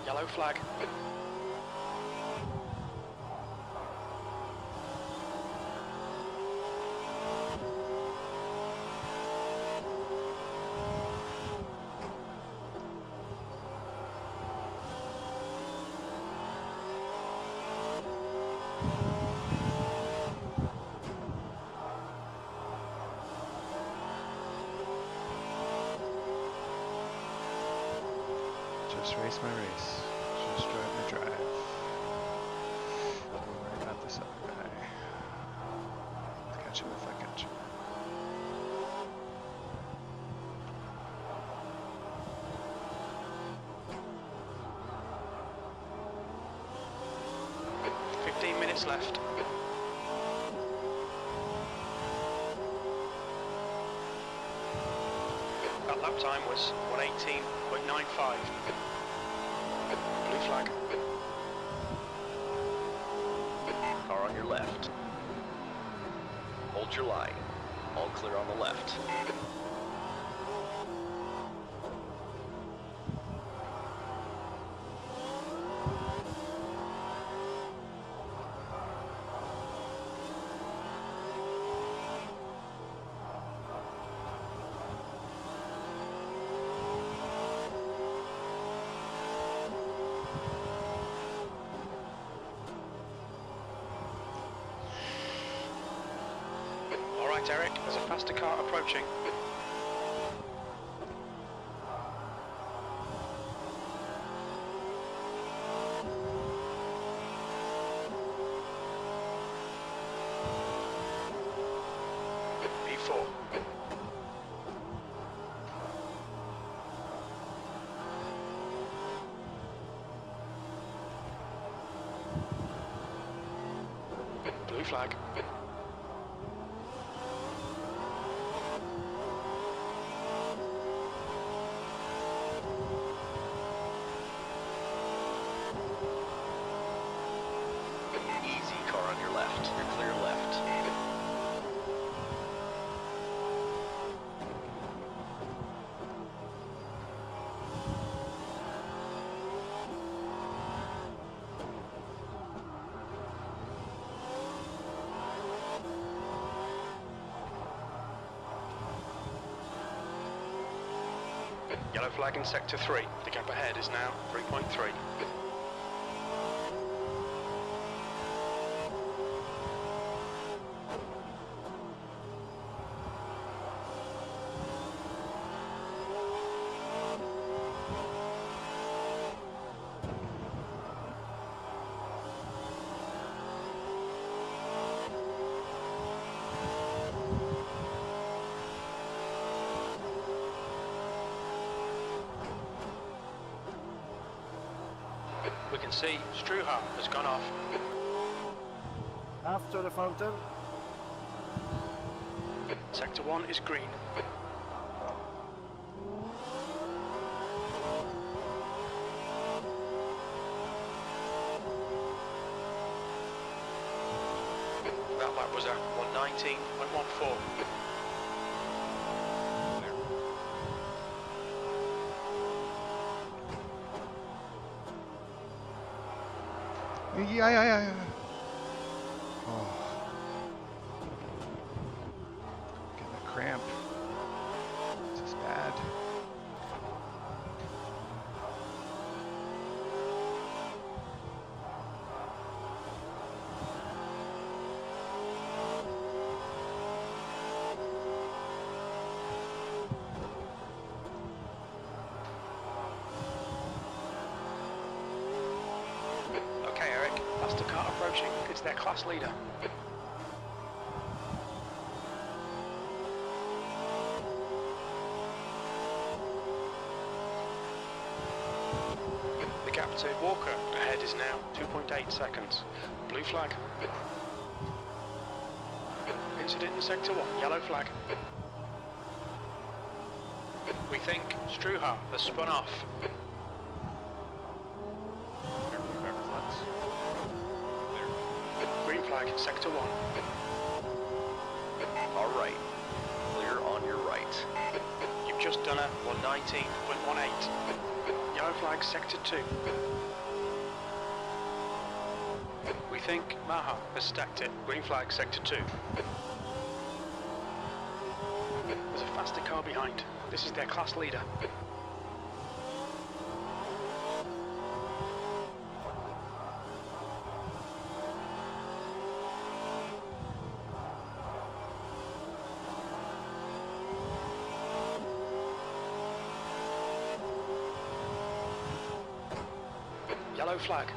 Yellow flag. Just race my race. Just drive my drive. Don't worry about this other guy. I'll catch him if I catch him. Minutes left. That lap time was 1:18.95. Blue flag. Car on your left. Hold your line. All clear on the left. Alright, Eric, there's a faster car approaching. P4. Blue flag. Easy, car on your left. You're clear left. Yellow flag in sector 3. The gap ahead is now 3.3. We can see Struha has gone off. After the fountain. Sector 1 is green. That lap was at 1:19.14. Yeah. Oh. Getting a cramp. This is bad. Okay, Eric, faster car approaching. It's their class leader. The gap to Walker ahead is now 2.8 seconds. Blue flag. Incident in sector 1, yellow flag. We think Struha has spun off. Green flag, sector 1. All right. Clear on your right. You've just done a 1:19.18. Yellow flag, sector 2. We think Maha has stacked it. Green flag, sector 2. There's a faster car behind. This is their class leader. Yellow flag.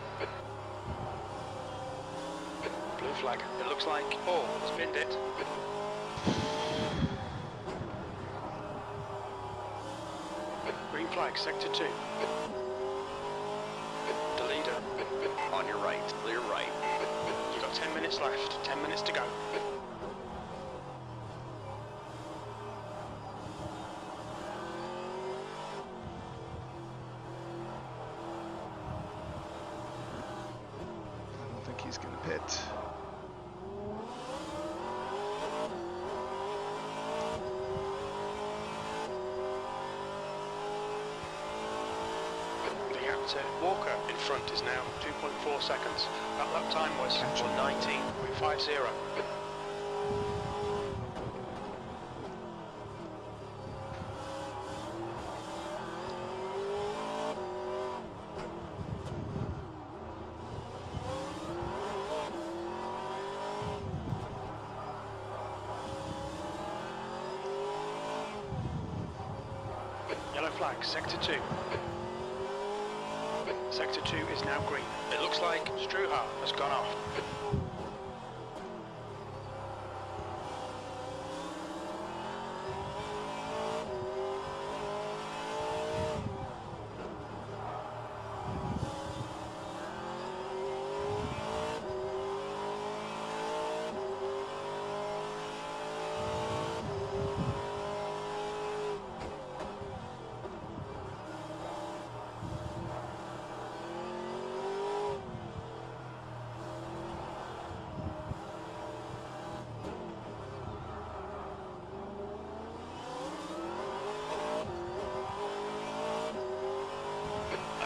Blue flag. It looks like Paul has pinned it. Green flag, sector 2. The leader. On your right. Clear right. You've got 10 minutes left. 10 minutes to go. He's gonna pit. The gap to Walker in front is now 2.4 seconds. That lap time was 1:19.50. Yellow flag, sector 2. Sector 2 is now green. It looks like Struha has gone off.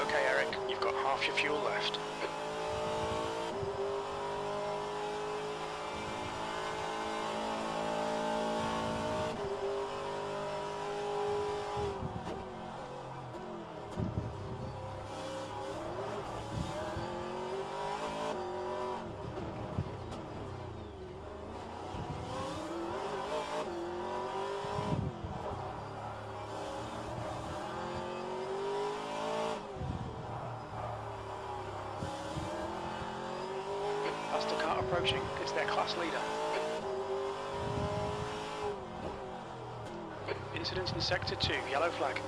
Okay, Eric, you've got half your fuel left. That's the car approaching. It's their class leader. Incident in Sector 2, yellow flag.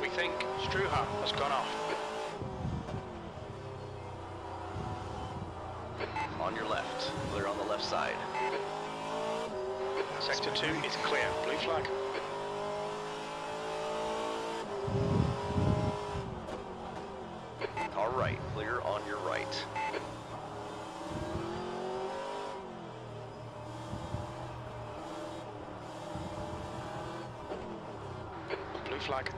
We think Struha has gone off. On your left. Clear on the left side. Sector 2 is clear. Blue flag. Car right. Clear on your right. Blue flag.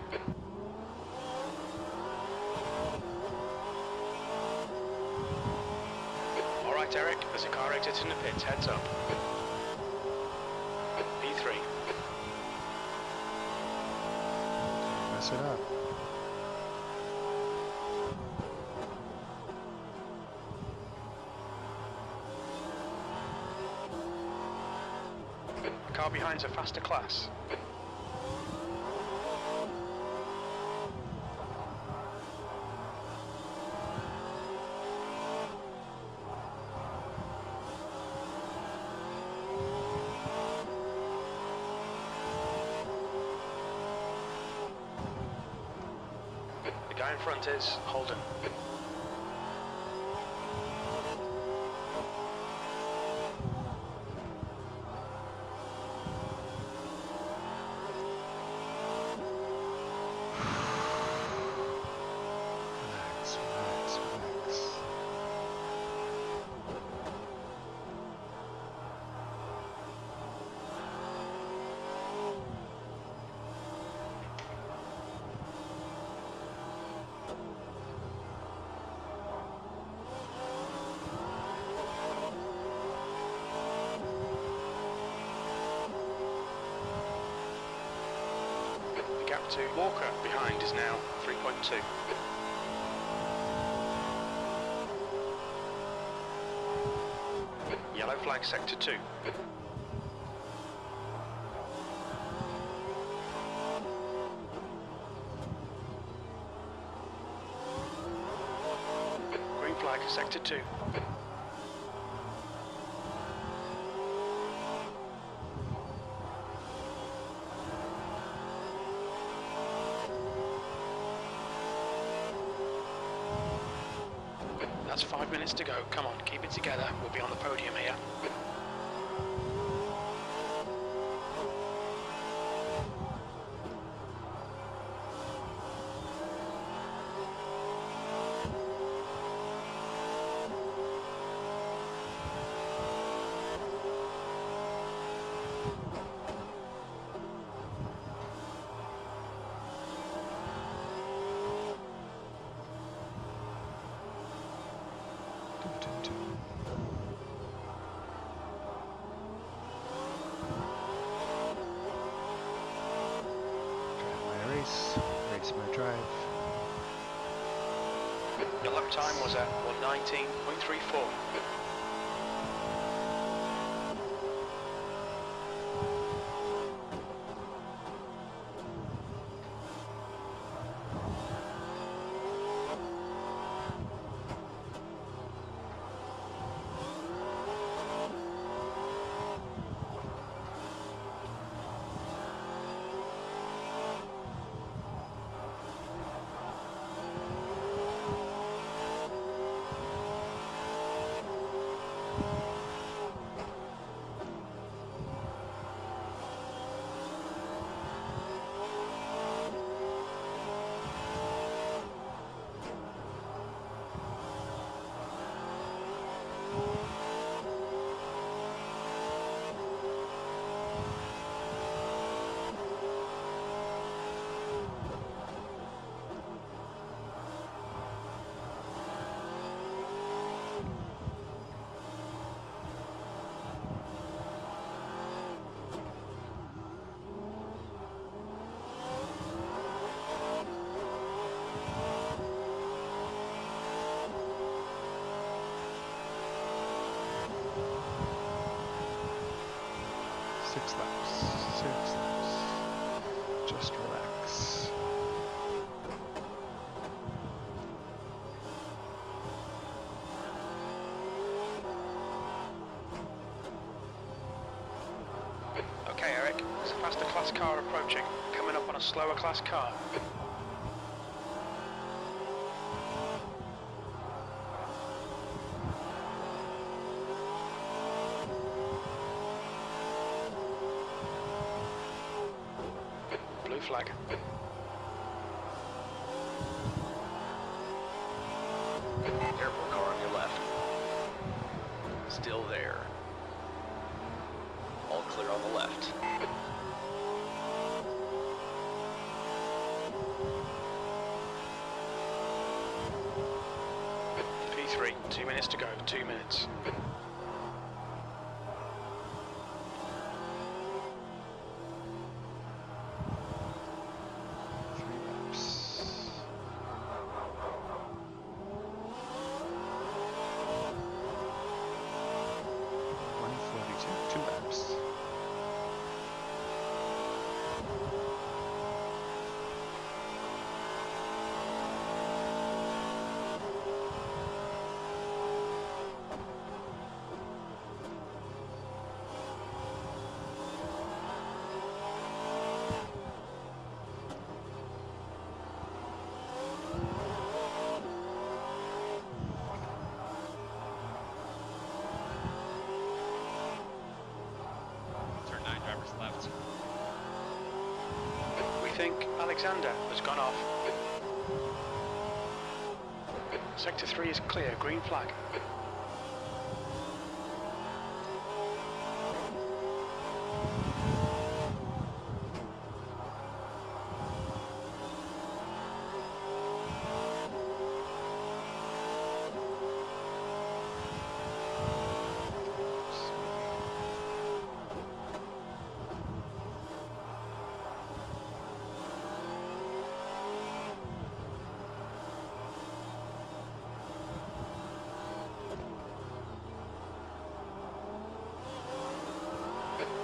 All right, Eric. There's a car exiting the pits. Heads up. P3. Mess it up. The car behind's a faster class. The guy in front is Holden. Relax, relax, relax. The gap to Walker behind is now 3.2. Yellow flag, sector 2. Green flag, sector 2. That's 5 minutes to go. Come on, keep it together. We'll be on the podium here. race, race my drive. Your lap time was at 1:19.34. Six laps. Just relax. Okay, Eric, there's a faster class car approaching, coming up on a slower class car. Blue flag. Careful, car on your left. Still there. All clear on the left. P3, 2 minutes to go, 2 minutes. Turn 9, drivers left. We think Alexander has gone off. Sector 3 is clear, green flag.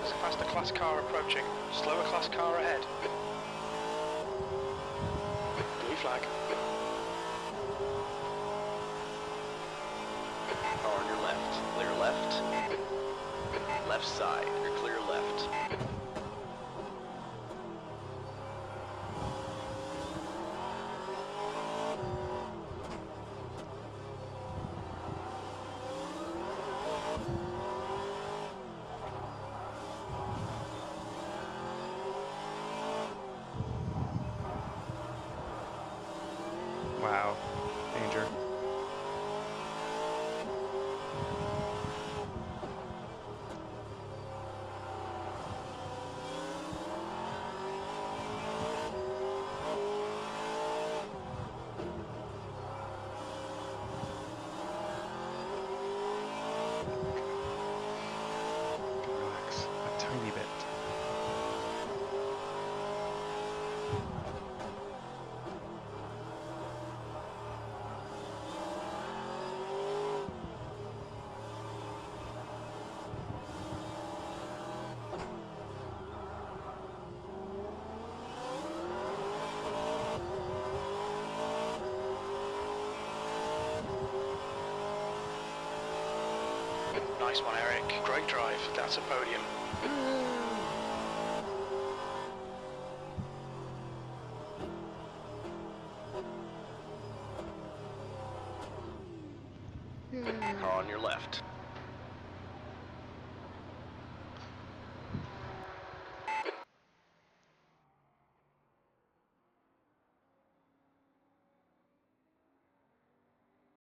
There's a faster class car approaching, slower class car ahead. Blue flag. Car on your left. Clear left. Left side. You're clear left. Wow. Danger. Nice one, Eric. Great drive. That's a podium. Car on your left.